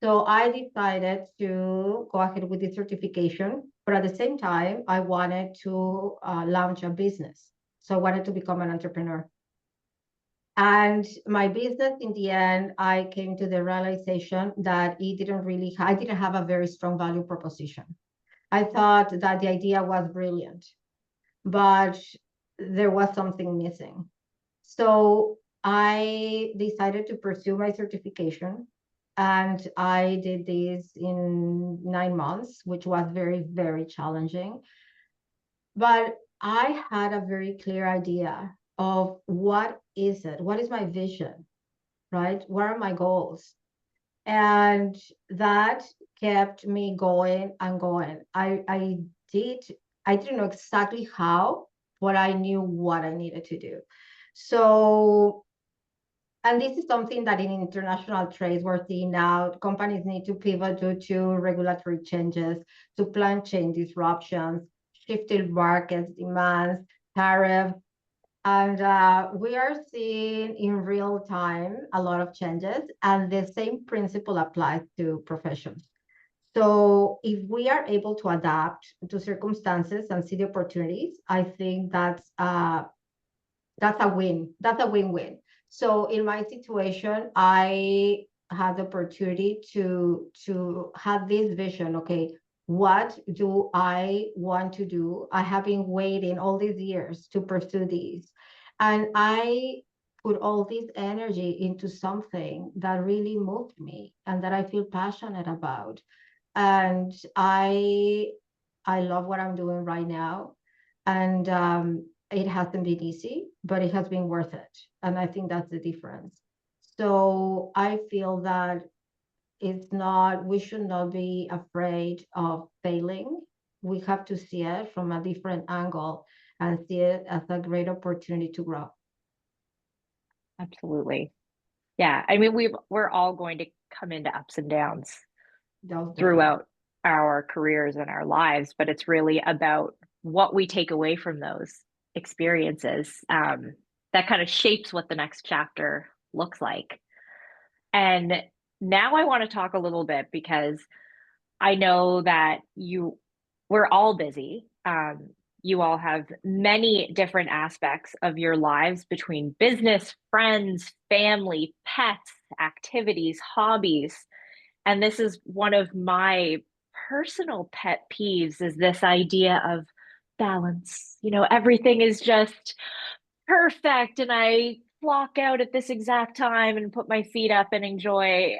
So I decided to go ahead with the certification, but at the same time, I wanted to launch a business. So I wanted to become an entrepreneur. And my business, in the end, I came to the realization that I didn't have a very strong value proposition. I thought that the idea was brilliant, but there was something missing. So I decided to pursue my certification, and I did this in 9 months, which was very, very challenging. But I had a very clear idea of what is my vision, right? What are my goals? And that kept me going and going. Did I didn't know exactly how, but I knew what I needed to do. So, and this is something that in international trade we're seeing now. Companies need to pivot due to regulatory changes, supply chain disruptions, shifting markets demands, tariffs, and we are seeing in real time a lot of changes, and the same principle applies to professions. So if we are able to adapt to circumstances and see the opportunities, I think that's a win. That's a win-win. So in my situation, I had the opportunity to have this vision. Okay, what do I want to do? I have been waiting all these years to pursue these, and I put all this energy into something that really moved me and that I feel passionate about. And I love what I'm doing right now. And it hasn't been easy, but it has been worth it. And I think that's the difference. So I feel that we should not be afraid of failing. We have to see it from a different angle and see it as a great opportunity to grow. Absolutely. Yeah. I mean, we're all going to come into ups and downs That's definitely. throughout our careers and our lives, but it's really about what we take away from those experiences that kind of shapes what the next chapter looks like. And now I want to talk a little bit because I know that we're all busy. You all have many different aspects of your lives between business, friends, family, pets, activities, hobbies. And this is one of my personal pet peeves is this idea of balance. Everything is just perfect and I clock out at this exact time and put my feet up and enjoy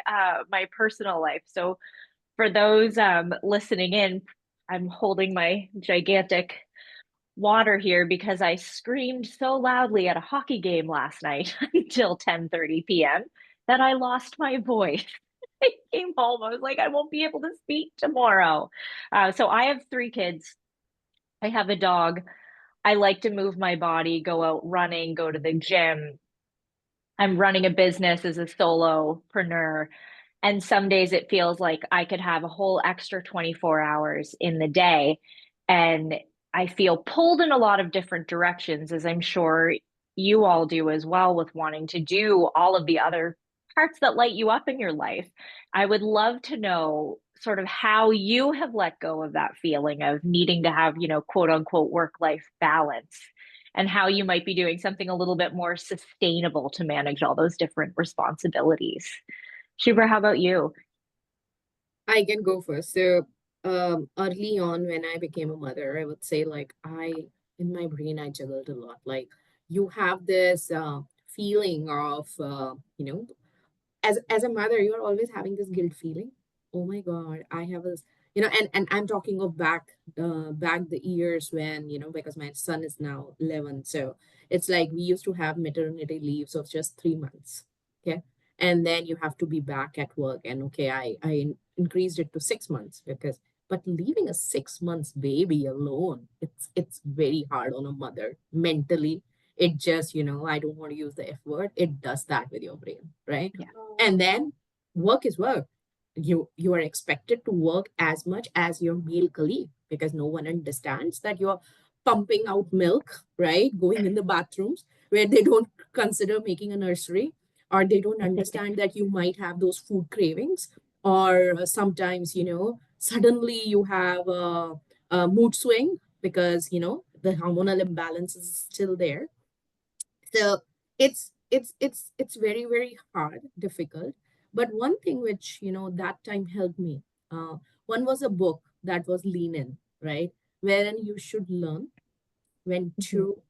my personal life. So for those listening in, I'm holding my gigantic water here because I screamed so loudly at a hockey game last night until 10:30 p.m. that I lost my voice. I came home. I was like, I won't be able to speak tomorrow. So I have 3 kids. I have a dog. I like to move my body, go out running, go to the gym. I'm running a business as a solopreneur. And some days it feels like I could have a whole extra 24 hours in the day. And I feel pulled in a lot of different directions, as I'm sure you all do as well, with wanting to do all of the other parts that light you up in your life. I would love to know sort of how you have let go of that feeling of needing to have, quote unquote, work life balance and how you might be doing something a little bit more sustainable to manage all those different responsibilities. Shubra, how about you? I can go first. So, early on when I became a mother, I would say like in my brain, I juggled a lot. Like you have this feeling of, as a mother, you're always having this guilt feeling. Oh my God, I have this, and I'm talking of back the years when, because my son is now 11. So it's like we used to have maternity leaves of just 3 months. Okay. And then you have to be back at work. And okay, I increased it to 6 months but leaving a 6 months baby alone, it's very hard on a mother mentally. It just, I don't want to use the F word. It does that with your brain, right? Yeah. And then work is work. You are expected to work as much as your male colleague because no one understands that you're pumping out milk, right? Going in the bathrooms where they don't consider making a nursery, or they don't understand that you might have those food cravings, or sometimes, suddenly you have a mood swing because, the hormonal imbalance is still there. So it's very, very hard, difficult. But one thing which, that time helped me, uh, one was a book that was Lean In, right? Wherein you should learn when to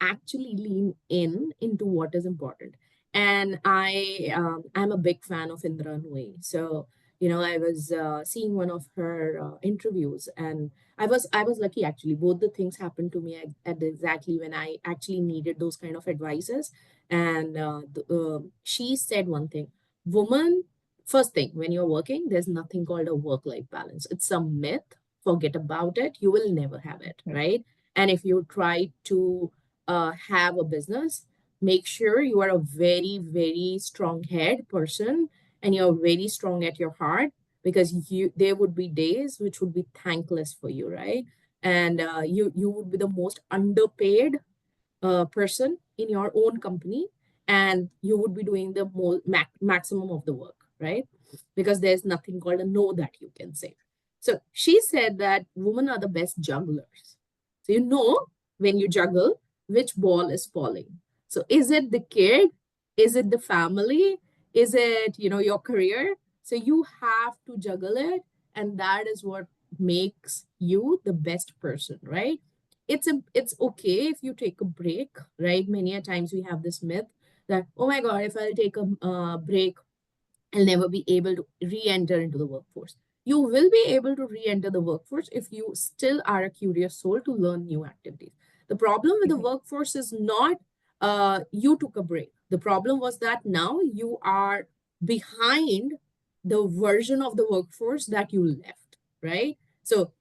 actually lean in into what is important. And I'm a big fan of Indra Nooyi. So, I was seeing one of her interviews, and I was lucky actually. Both the things happened to me at exactly when I actually needed those kind of advices. And she said one thing: woman, first thing, when you're working, there's nothing called a work-life balance. It's a myth. Forget about it. You will never have it, right? And if you try to have a business, make sure you are a very, very strong head person and you're very strong at your heart, because there would be days which would be thankless for you, right? And you would be the most underpaid person in your own company, and you would be doing the maximum of the work, right? Because there's nothing called a no that you can say. So she said that women are the best jugglers. So when you juggle which ball is falling. So is it the kid? Is it the family? Is it, your career? So you have to juggle it, and that is what makes you the best person, right? It's okay if you take a break, right? Many a times we have this myth that, oh my God, if I'll take a break, I'll never be able to re-enter into the workforce. You will be able to re-enter the workforce if you still are a curious soul to learn new activities. The problem with the Mhm. workforce is not you took a break. The problem was that now you are behind the version of the workforce that you left, right? So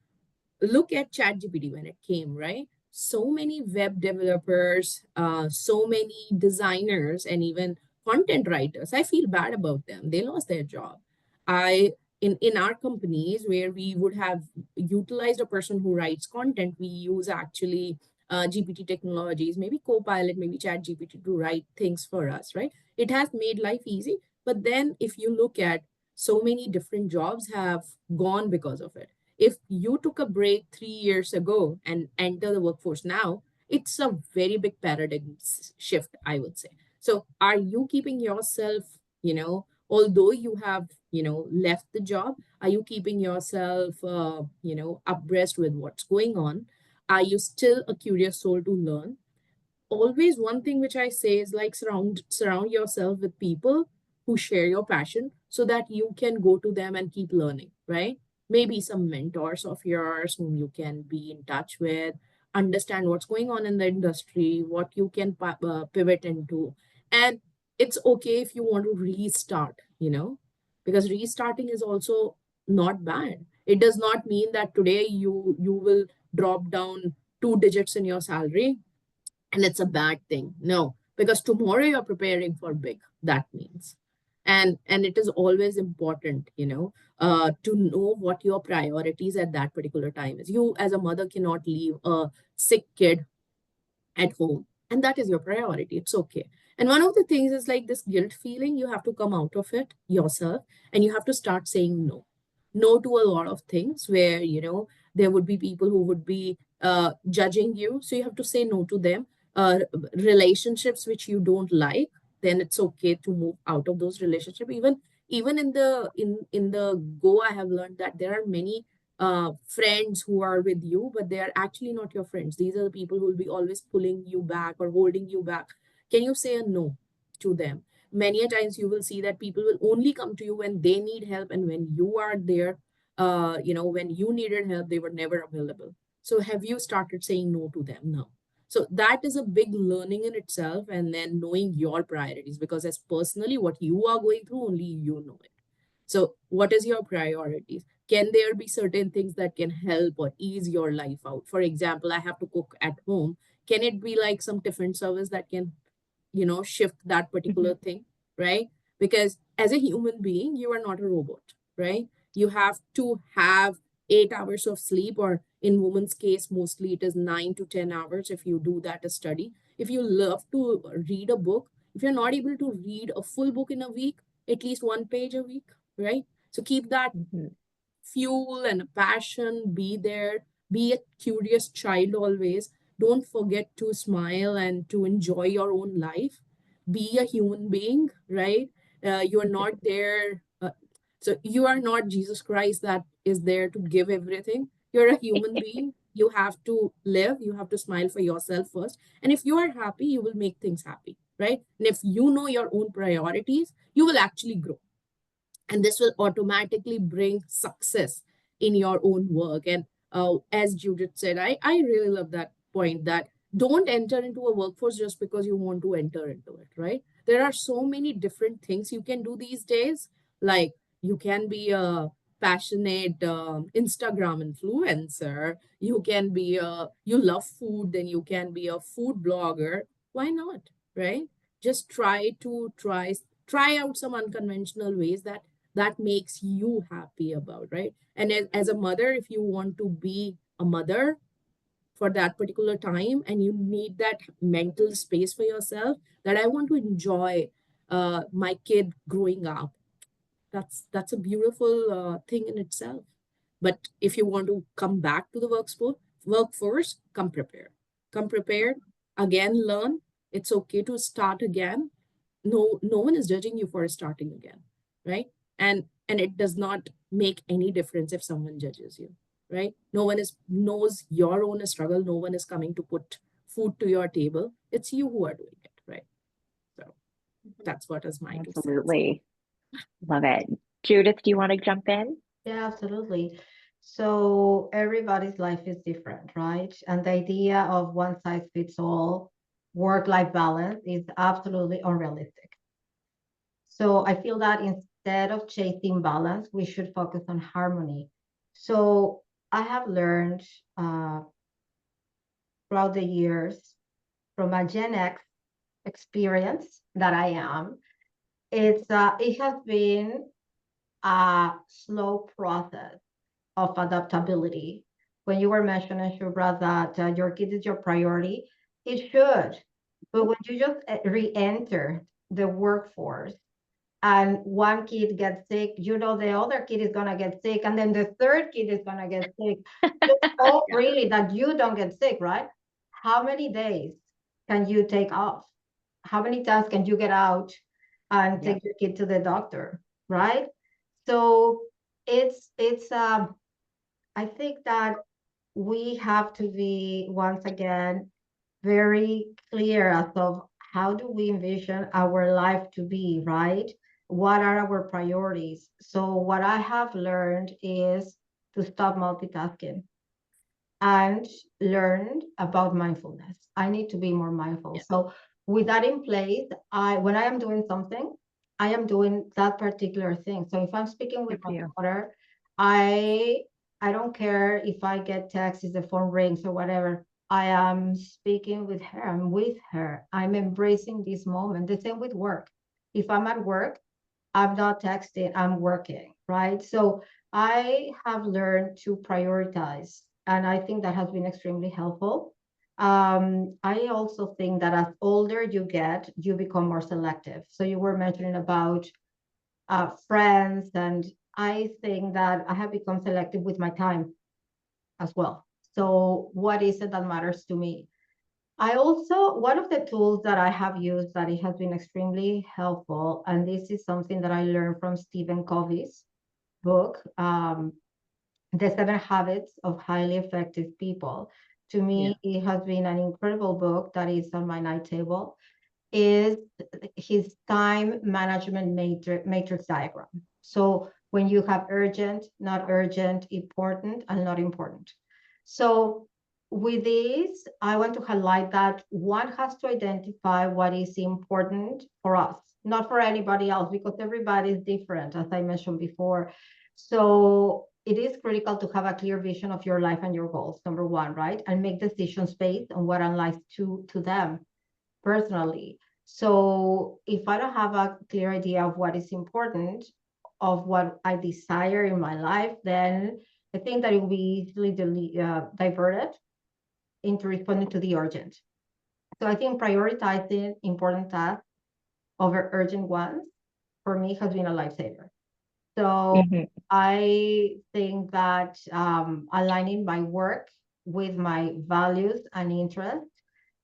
look at ChatGPT when it came, right? So many web developers, so many designers, and even content writers. I feel bad about them. They lost their job. I in our companies where we would have utilized a person who writes content, we use actually GPT technologies, maybe Copilot, maybe ChatGPT to write things for us, right? It has made life easy. But then if you look at so many different jobs have gone because of it. If you took a break 3 years ago and enter the workforce now, it's a very big paradigm shift, I would say. So, are you keeping yourself, although you have, left the job, are you keeping yourself, abreast with what's going on? Are you still a curious soul to learn? Always one thing which I say is like surround yourself with people who share your passion so that you can go to them and keep learning, right? Maybe some mentors of yours whom you can be in touch with, understand what's going on in the industry, what you can pivot into. And it's okay if you want to restart, because restarting is also not bad. It does not mean that today you will drop down 2 digits in your salary and it's a bad thing. No, because tomorrow you're preparing for big, that means. And it is always important, to know what your priorities at that particular time is. You as a mother cannot leave a sick kid at home, and that is your priority. It's okay. And one of the things is like this guilt feeling, you have to come out of it yourself, and you have to start saying no to a lot of things where there would be people who would be judging you, so you have to say no to them. Relationships which you don't like, then it's okay to move out of those relationships. Even in the go, I have learned that there are many friends who are with you, but they are actually not your friends. These are the people who will be always pulling you back or holding you back. Can you say a no to them? Many a times you will see that people will only come to you when they need help, and when you are there, when you needed help, they were never available. So have you started saying no to them now? So that is a big learning in itself, and then knowing your priorities, because as personally what you are going through, only you know it. So, what is your priorities? Can there be certain things that can help or ease your life out? For example, I have to cook at home. Can it be like some tiffin service that can, shift that particular Mhm. thing, right? Because as a human being, you are not a robot, right? You have to have 8 hours of sleep, or in women's case, mostly it is 9 to 10 hours if you do that a study. If you love to read a book, if you're not able to read a full book in a week, at least one page a week, right? So keep that Mhm. fuel and a passion, be there, be a curious child always. Don't forget to smile and to enjoy your own life. Be a human being, right? You are not there. So you are not Jesus Christ that is there to give everything. You're a human being. You have to live. You have to smile for yourself first. And if you are happy, you will make things happy, right? And if you know your own priorities, you will actually grow, and this will automatically bring success in your own work. And as Judith said, I really love that point, that don't enter into a workforce just because you want to enter into it, right? There are so many different things you can do these days. Like, you can be a passionate Instagram influencer. You can be you love food, then you can be a food blogger. Why not, right? Just try out some unconventional ways that makes you happy about, right? And as a mother, if you want to be a mother for that particular time, and you need that mental space for yourself, that I want to enjoy my kid growing up, that's a beautiful thing in itself. But if you want to come back to the workforce, come prepared. Come prepared. Again, learn. It's okay to start again. no one is judging you for starting again, right? And it does not make any difference if someone judges you, right? No one is knows your own struggle. No one is coming to put food to your table. It's you who are doing it, right? So that's what is my 2 cents. Absolutely. Love it. Judith, do you want to jump in? Yeah, absolutely. So everybody's life is different, right? And the idea of one size fits all work-life balance is absolutely unrealistic. So I feel that instead of chasing balance, we should focus on harmony. So I have learned uh, throughout the years from a Gen X experience that I am, it has been a slow process of adaptability. When you were mentioning, Shubra, that your kid is your priority, it should. But when you just re-enter the workforce and one kid gets sick, you know the other kid is gonna get sick, and then the third kid is gonna get sick. Just hope Yeah. really that you don't get sick, right? How many days can you take off? How many times can you get out and Yep. take your kid to the doctor, right? So it's I think that we have to be once again very clear as of how do we envision our life to be, right? What are our priorities? So what I have learned is to stop multitasking and learned about mindfulness. I need to be more mindful. Yeah. So with that in place, when I am doing something, I am doing that particular thing. So if I'm speaking with Good for my you. daughter, I I don't care if I get texts, if the phone rings or whatever. I am speaking with her. I'm with her. I'm embracing this moment. The same with work. If I'm at work, I'm not texting, I'm working, right? So I have learned to prioritize, and I think that has been extremely helpful. I also think that as older you get, you become more selective. So you were mentioning about friends, and I think that I have become selective with my time as well. So what is it that matters to me? I also, one of the tools that I have used that it has been extremely helpful, and this is something that I learned from Stephen Covey's book, The 7 Habits of Highly Effective People. To Yeah. me, it has been an incredible book that is on my night table, is his time management matrix diagram. So when you have urgent, not urgent, important, and not important. So with this, I want to highlight that one has to identify what is important for us, not for anybody else, because everybody is different, as I mentioned before. So it is critical to have a clear vision of your life and your goals, number one, right? And make decisions based on what aligns to them personally. So if I don't have a clear idea of what is important, of what I desire in my life, then I think that it will be easily diverted into responding to the urgent. So I think prioritizing important tasks over urgent ones for me has been a lifesaver. So Mhm. I think that aligning my work with my values and interests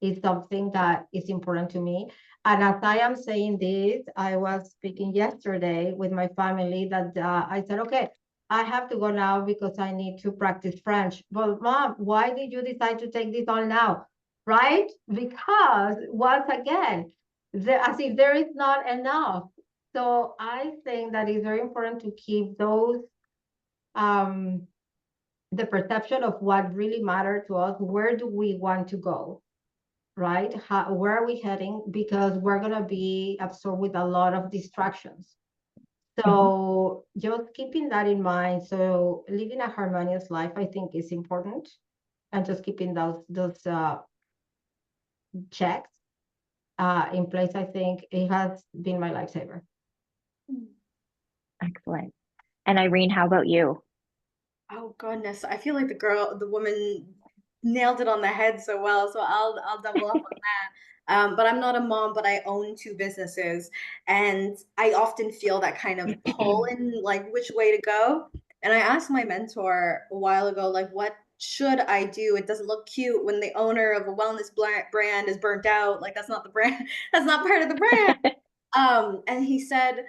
is something that is important to me. And as I am saying this, I was speaking yesterday with my family that I said, okay, I have to go now because I need to practice French. But mom, why did you decide to take this on now? Right? Because once again, as if there is not enough. So I think that it's very important to keep those um, the perception of what really matters to us. Where do we want to go? Right? Where are we heading? Because we're gonna be absorbed with a lot of distractions. Mhm. So just keeping that in mind. So living a harmonious life, I think, is important, and just keeping those checks in place. I think it has been my lifesaver. Excellent. And Irene, how about you? Oh goodness, I feel like the woman nailed it on the head so well. So I'll double up on that. But I'm not a mom, but I own 2 businesses, and I often feel that kind of pull in like which way to go. And I asked my mentor a while ago, like, what should I do? It doesn't look cute when the owner of a wellness brand is burnt out. Like that's not the brand. That's not part of the brand. And he said,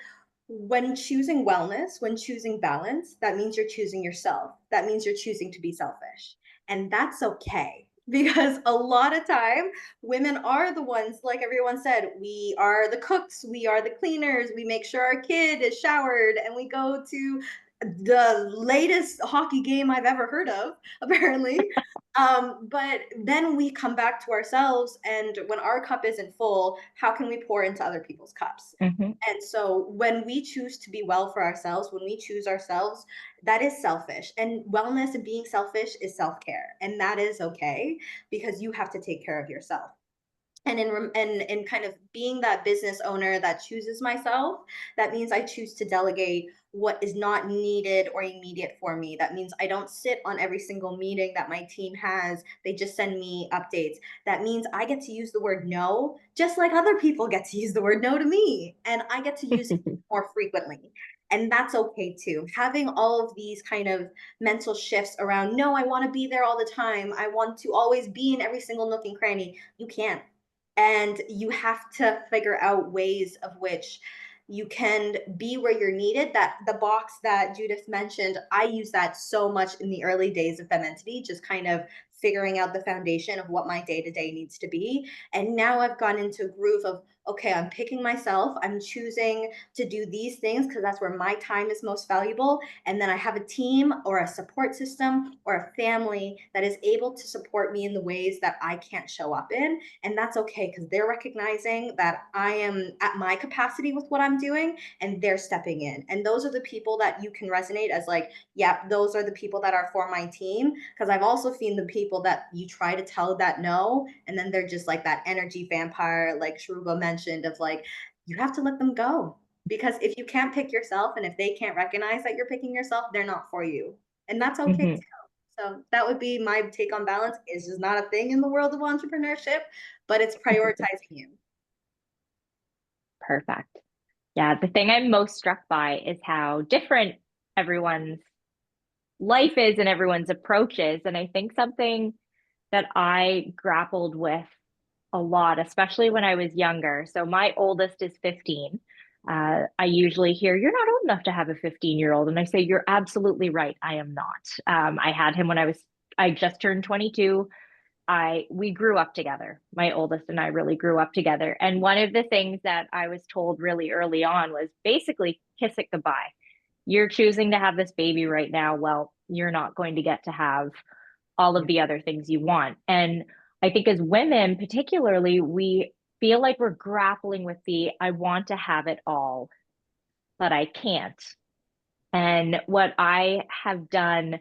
when choosing wellness, when choosing balance, that means you're choosing yourself. That means you're choosing to be selfish. And that's okay. Because a lot of time, women are the ones, like everyone said, we are the cooks, we are the cleaners, we make sure our kid is showered, and we go to the latest hockey game I've ever heard of, apparently. But then we come back to ourselves, and when our cup isn't full, how can we pour into other people's cups? Mm-hmm. And so when we choose to be well for ourselves, when we choose ourselves, that is selfish. And wellness and being selfish is self-care. And that is okay because you have to take care of yourself. And in kind of being that business owner that chooses myself, that means I choose to delegate what is not needed or immediate for me. That means I don't sit on every single meeting that my team has. They just send me updates. That means I get to use the word no, just like other people get to use the word no to me, and I get to use it more frequently. And that's okay too. Having all of these kind of mental shifts around, no, I want to be there all the time, I want to always be in every single nook and cranny. You can't. And you have to figure out ways of which you can be where you're needed. That the box that Judith mentioned, I use that so much in the early days of Fementity, just kind of figuring out the foundation of what my day-to-day needs to be. And now I've gone into a groove of, okay, I'm picking myself, I'm choosing to do these things because that's where my time is most valuable. And then I have a team or a support system or a family that is able to support me in the ways that I can't show up in. And that's okay because they're recognizing that I am at my capacity with what I'm doing and they're stepping in. And those are the people that you can resonate as like, yep, those are the people that are for my team. Because I've also seen the people that you try to tell that no, and then they're just like that energy vampire, like Shruba mentioned, of like, you have to let them go. Because if you can't pick yourself and if they can't recognize that you're picking yourself, they're not for you. And that's okay Mm-hmm. too. So that would be my take on balance. It's just not a thing in the world of entrepreneurship, but it's prioritizing you. Perfect. Yeah, the thing I'm most struck by is how different everyone's life is and everyone's approach is. And I think something that I grappled with a lot, especially when I was younger. So my oldest is 15. I usually hear, "You're not old enough to have a 15-year-old." And I say, "You're absolutely right. I am not." I had him when I just turned 22. We grew up together. My oldest and I really grew up together. And one of the things that I was told really early on was basically kiss it goodbye. You're choosing to have this baby right now. Well, you're not going to get to have all of the other things you want. And I think as women, particularly, we feel like we're grappling with I want to have it all, but I can't. And what I have done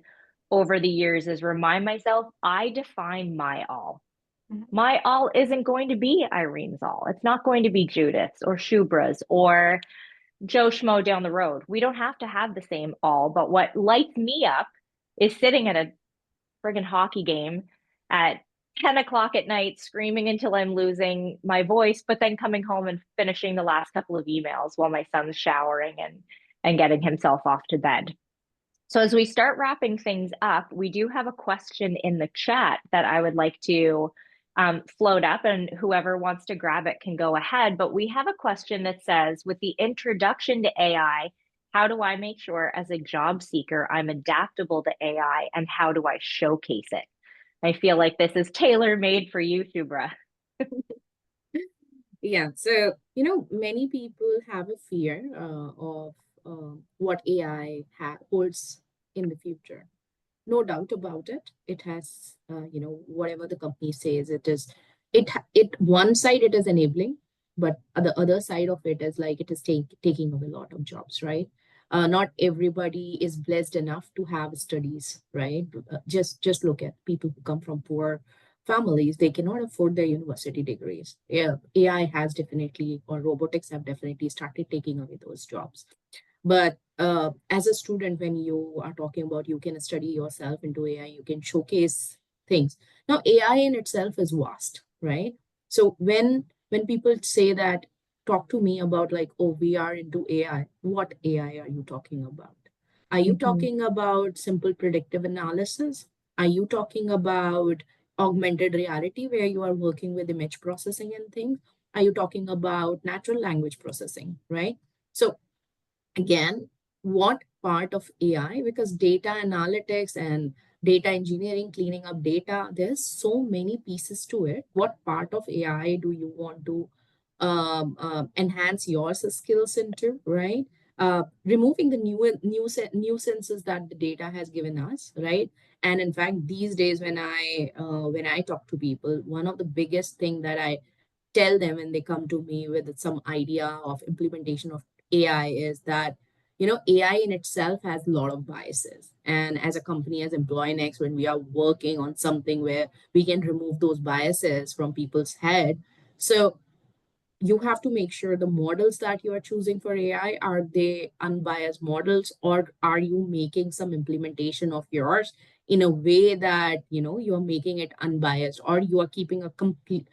over the years is remind myself I define my all. My all isn't going to be Irene's all. It's not going to be Judith's or Shubra's or Joe Schmo down the road. We don't have to have the same all, but what lights me up is sitting at a friggin' hockey game at 10 o'clock at night, screaming until I'm losing my voice, but then coming home and finishing the last couple of emails while my son's showering and getting himself off to bed. So as we start wrapping things up, we do have a question in the chat that I would like to float up, and whoever wants to grab it can go ahead. But we have a question that says, with the introduction to AI, how do I make sure as a job seeker I'm adaptable to AI, and how do I showcase it? I feel like this is tailor made for you, Shubra. Yeah, so many people have a fear of what AI holds in the future. No doubt about it. It has, whatever the company says, one side it is enabling, but the other side of it is like it is taking away a lot of jobs, right? Not everybody is blessed enough to have studies, right? Just look at people who come from poor families. They cannot afford their university degrees. Yeah, AI has definitely, or robotics have definitely started taking away those jobs. But as a student, when you are talking about you can study yourself into AI, you can showcase things. Now, AI in itself is vast, right? So when people say that, talk to me about like, oh, we are into AI, what AI are you talking about? Are you Mm-hmm. talking about simple predictive analysis? Are you talking about augmented reality where you are working with image processing and things? Are you talking about natural language processing, right? So again, what part of AI, because data analytics and data engineering, cleaning up data, there's so many pieces to it. What part of AI do you want to enhance your skills into, right? Removing the nuisances that the data has given us, right? And in fact, these days when I talk to people, one of the biggest thing that I tell them when they come to me with some idea of implementation of AI is that, you know, AI in itself has a lot of biases. And as a company, as Employee Next, when we are working on something where we can remove those biases from people's head, so you have to make sure the models that you are choosing for AI, are they unbiased models, or are you making some implementation of yours in a way that, you know, you are making it unbiased, or you are keeping a complete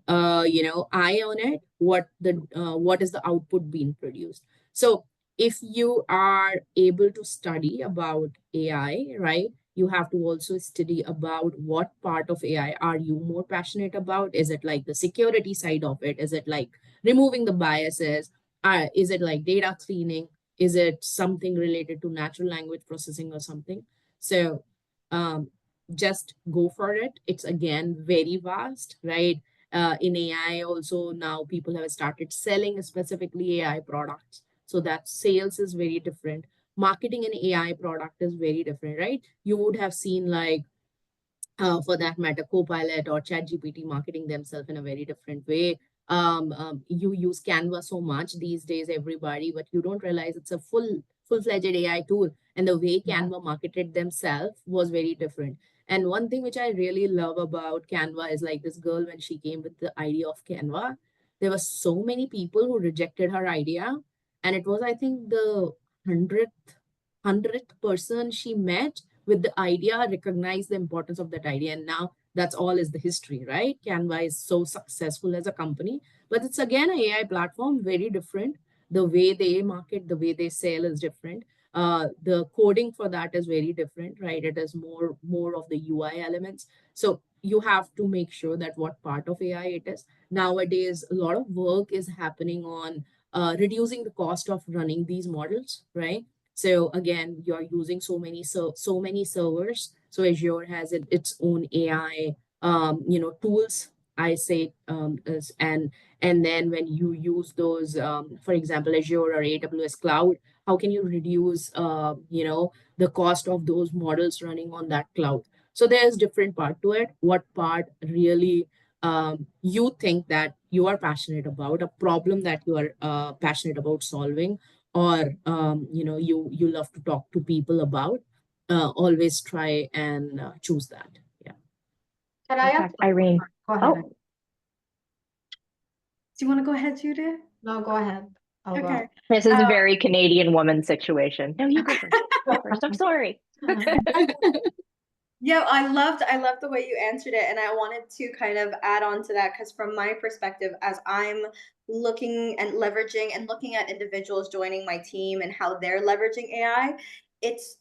eye on it, what is the output being produced. So if you are able to study about AI, right, you have to also study about what part of AI are you more passionate about. Is it like the security side of it? Is it like removing the biases? Is it like data cleaning? Is it something related to natural language processing or something? So um, just go for it. It's again very vast, right? In AI also now people have started selling specifically AI products. So that sales is very different. Marketing an AI product is very different, right? You would have seen like for that matter, Copilot or ChatGPT marketing themselves in a very different way. You use Canva so much these days, everybody, but you don't realize it's a full-fledged AI tool. And the way Yeah. Canva marketed themselves was very different. And one thing which I really love about Canva is like this girl, when she came with the idea of Canva, there were so many people who rejected her idea. And it was, I think, the hundredth person she met with the idea, recognize the importance of that idea. And now that's all is the history, right? Canva is so successful as a company, but it's again a AI platform, very different. The way they market, the way they sell is different. The coding for that is very different, right? It is more of the UI elements. So you have to make sure that what part of AI it is. Nowadays, a lot of work is happening on reducing the cost of running these models, right? So again, you're using so many servers. So Azure has its own AI, tools. I say, and then when you use those, for example, Azure or AWS Cloud, how can you reduce, the cost of those models running on that cloud? So there's different part to it. What part really you think that you are passionate about, a problem that you are passionate about solving, or you love to talk to people about, always try and choose that. Yeah. Can I ask? Perfect. Irene. Go ahead. Oh, Do you want to go ahead, Judith? No, go ahead. I'll go Okay. ahead. this is a very Canadian woman situation. No, you go first. Go first. I'm sorry. Yeah, I loved the way you answered it, and I wanted to kind of add on to that because from my perspective, as I'm looking and leveraging and looking at individuals joining my team and how they're leveraging AI, it's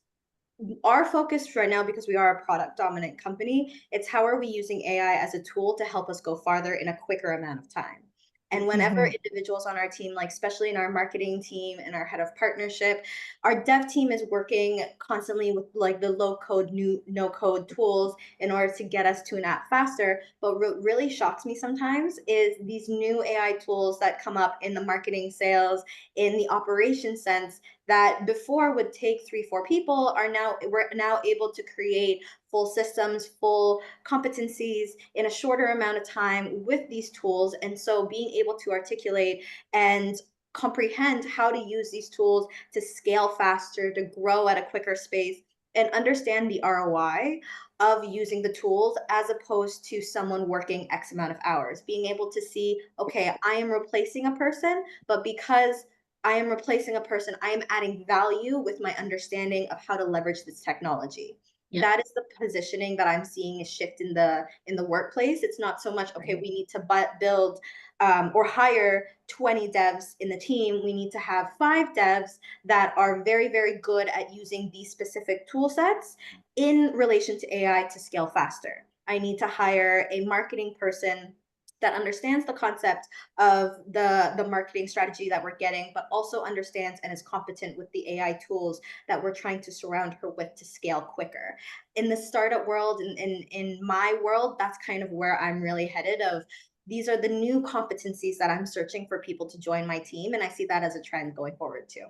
our focus right now, because we are a product dominant company, it's how are we using AI as a tool to help us go farther in a quicker amount of time. And whenever Mhm. individuals on our team, like especially in our marketing team and our head of partnership, our dev team is working constantly with like the low code, no code tools in order to get us to an app faster. But what really shocks me sometimes is these new AI tools that come up in the marketing, sales, in the operation sense, that before would take 3-4 people, are now we're now able to create full systems, full competencies in a shorter amount of time with these tools. And so being able to articulate and comprehend how to use these tools to scale faster, to grow at a quicker space, and understand the ROI of using the tools as opposed to someone working X amount of hours. Being able to see, okay, I am replacing a person, but because I am replacing a person, I am adding value with my understanding of how to leverage this technology. Yeah. That is the positioning that I'm seeing a shift in the workplace. It's not so much, okay, we need to build or hire 20 devs in the team. We need to have 5 devs that are very, very good at using these specific tool sets in relation to AI to scale faster. I need to hire a marketing person that understands the concept of the marketing strategy that we're getting, but also understands and is competent with the AI tools that we're trying to surround her with to scale quicker. In the startup world, in my world, that's kind of where I'm really headed. Of these are the new competencies that I'm searching for people to join my team, and I see that as a trend going forward too.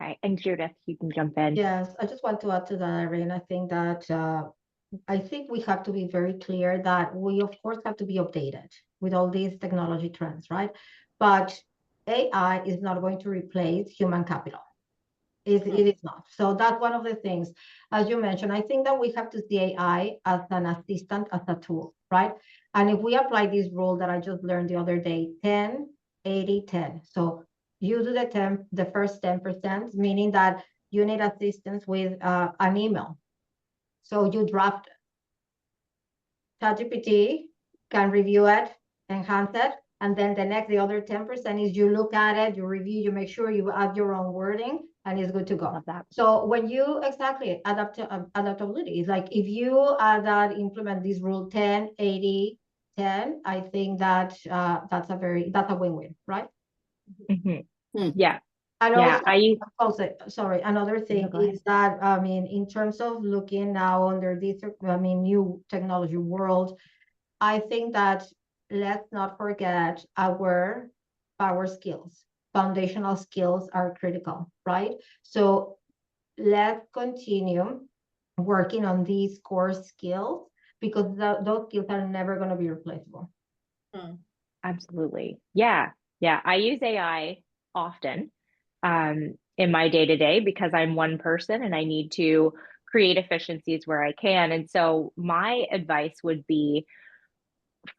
Right. And Judith, you can jump in. Yes, I just want to add to that, Irene. I think we have to be very clear that we, of course, have to be updated with all these technology trends, right? But AI is not going to replace human capital. It is not. So that's one of the things, as you mentioned, I think that we have to see AI as an assistant, as a tool, right? And if we apply this rule that I just learned the other day, 10, 80, 10. So you do the first 10%, meaning that you need assistance with an email. So you draft ChatGPT, can review it, enhance it, and then the other 10% is you look at it, you review, you make sure you add your own wording, and it's good to go. Love that. So when you adaptability, it's like if you implement this rule 10, 80, 10, I think that that's a win-win, right? Mm-hmm. Yeah. And yeah, also, sorry, another thing is that, I mean, in terms of looking now under this, new technology world, I think that let's not forget our power skills. Foundational skills are critical, right? So let's continue working on these core skills, because those skills are never going to be replaceable. Absolutely. Yeah. I use AI often in my day-to-day because I'm one person and I need to create efficiencies where I can. And so my advice would be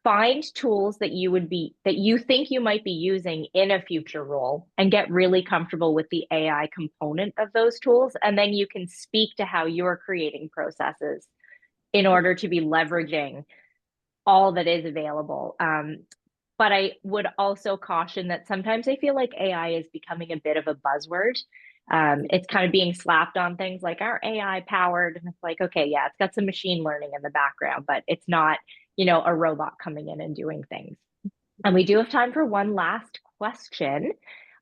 find tools that you think you might be using in a future role and get really comfortable with the AI component of those tools. And then you can speak to how you're creating processes in order to be leveraging all that is available. But I would also caution that sometimes I feel like AI is becoming a bit of a buzzword. It's kind of being slapped on things like our AI powered, and it's like, okay, yeah, it's got some machine learning in the background, but it's not, a robot coming in and doing things. And we do have time for one last question.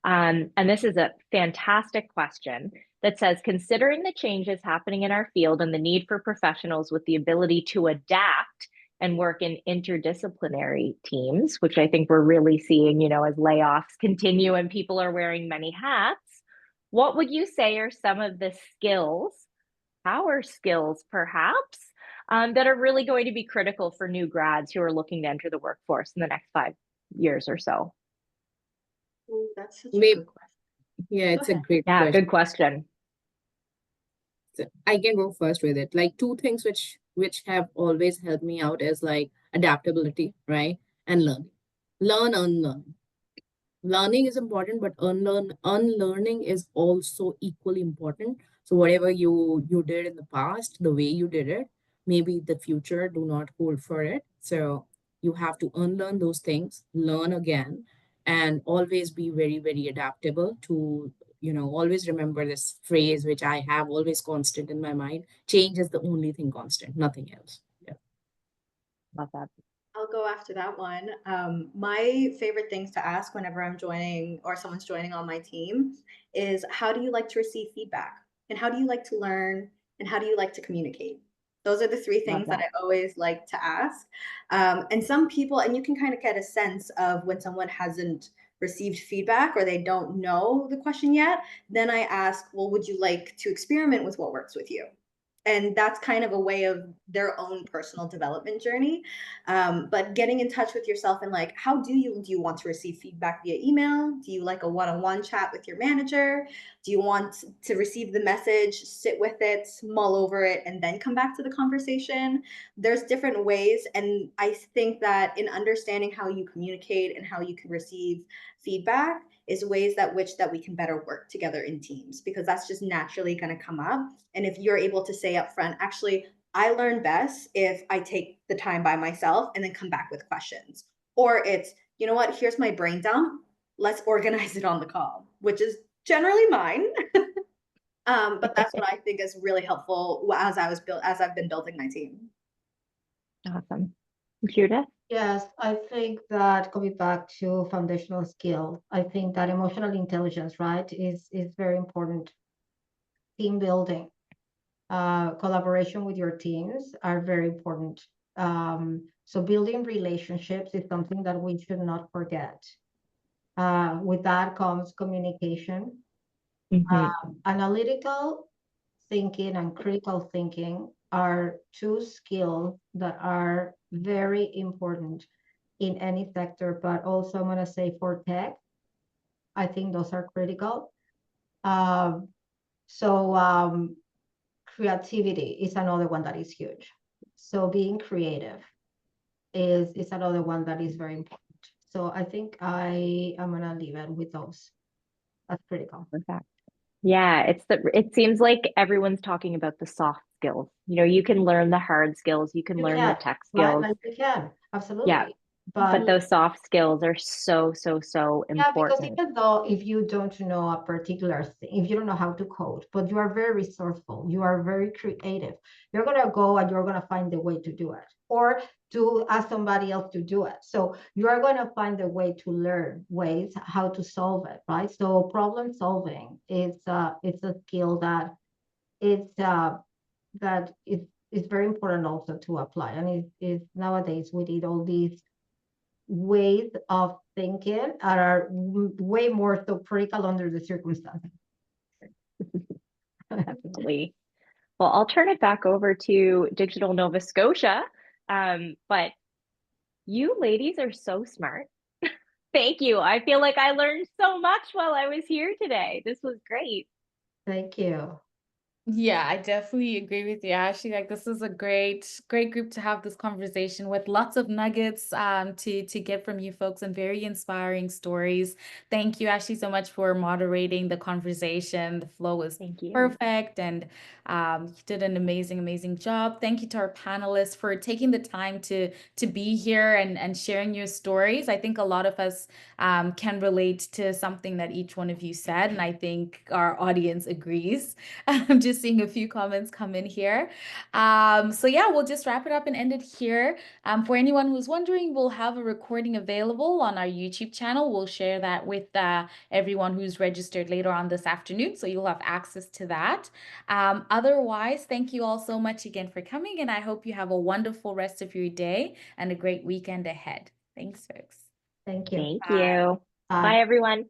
And this is a fantastic question that says, considering the changes happening in our field and the need for professionals with the ability to adapt and work in interdisciplinary teams, which I think we're really seeing, as layoffs continue and people are wearing many hats, what would you say are some of the skills, power skills perhaps, that are really going to be critical for new grads who are looking to enter the workforce in the next 5 years or so? Ooh, that's such a good question. Yeah, it's a great question. Good question. So I can go first with it. Like two things which have always helped me out is like adaptability, right? And learning. Unlearn. Learning is important, but unlearning is also equally important. So whatever you did in the past, the way you did it, maybe the future do not hold for it. So you have to unlearn those things, learn again, and always be very, very adaptable to, always remember this phrase, which I have always constant in my mind. Change is the only thing constant, nothing else. Yeah. Love that. I'll go after that one. My favorite things to ask whenever I'm joining or someone's joining on my team is, how do you like to receive feedback? And how do you like to learn? And how do you like to communicate? Those are the three things that I always like to ask. And some people, and you can kind of get a sense of when someone hasn't received feedback or they don't know the question yet, then I ask, well, would you like to experiment with what works with you? And that's kind of a way of their own personal development journey. But getting in touch with yourself and like, how do you want to receive feedback via email? Do you like a one-on-one chat with your manager? Do you want to receive the message, sit with it, mull over it, and then come back to the conversation? There's different ways. And I think that in understanding how you communicate and how you can receive feedback is ways that we can better work together in teams, because that's just naturally going to come up. And if you're able to say up front, actually, I learn best if I take the time by myself and then come back with questions. Or it's, you know what, here's my brain dump. Let's organize it on the call, which is generally mine. But that's what I think is really helpful as I've been building my team. Awesome. Judith? Yes, I think that coming back to foundational skill, I think that emotional intelligence, right, is very important. Team building, collaboration with your teams are very important. So building relationships is something that we should not forget. With that comes communication, analytical thinking and critical thinking are two skills that are very important in any sector, but also I'm going to say for tech, I think those are critical. So creativity is another one that is huge. So being creative is another one that is very important. So I think I am going to leave it with those. That's critical. Perfect. Yeah, it seems like everyone's talking about the soft skills. You know, you can learn the hard skills, you can You learn the can, tech right? skills. Like you can, Yeah, absolutely. but But those soft skills are so yeah, because important. even though if you don't know a particular thing, if you don't know how to code, but you are very resourceful, you are very creative, you're gonna go and you're gonna find the way to do it, or to ask somebody else to do it. So you are gonna find a way to learn ways how to solve it, right? So problem solving is it's a skill that it's that is very important also to apply. And it nowadays we need all these ways of thinking are way more so critical under the circumstances. Definitely. Well, I'll turn it back over to Digital Nova Scotia. But you ladies are so smart. Thank you. I feel like I learned so much while I was here today. This was great. Thank you. Yeah, I definitely agree with you, Ashley. Like this is a great group to have this conversation with. Lots of nuggets to get from you folks and very inspiring stories. Thank you, Ashley, so much for moderating the conversation. The flow was Thank you. perfect, and you did an amazing job. Thank you to our panelists for taking the time to be here and sharing your stories. I think a lot of us can relate to something that each one of you said, and I think our audience agrees. I'm just seeing a few comments come in here. So yeah, we'll just wrap it up and end it here. For anyone who's wondering, we'll have a recording available on our YouTube channel. We'll share that with everyone who's registered later on this afternoon, so you'll have access to that. Otherwise, thank you all so much again for coming, and I hope you have a wonderful rest of your day and a great weekend ahead. Thanks, folks. Thank you. Thank Bye. you. Bye. Bye, everyone.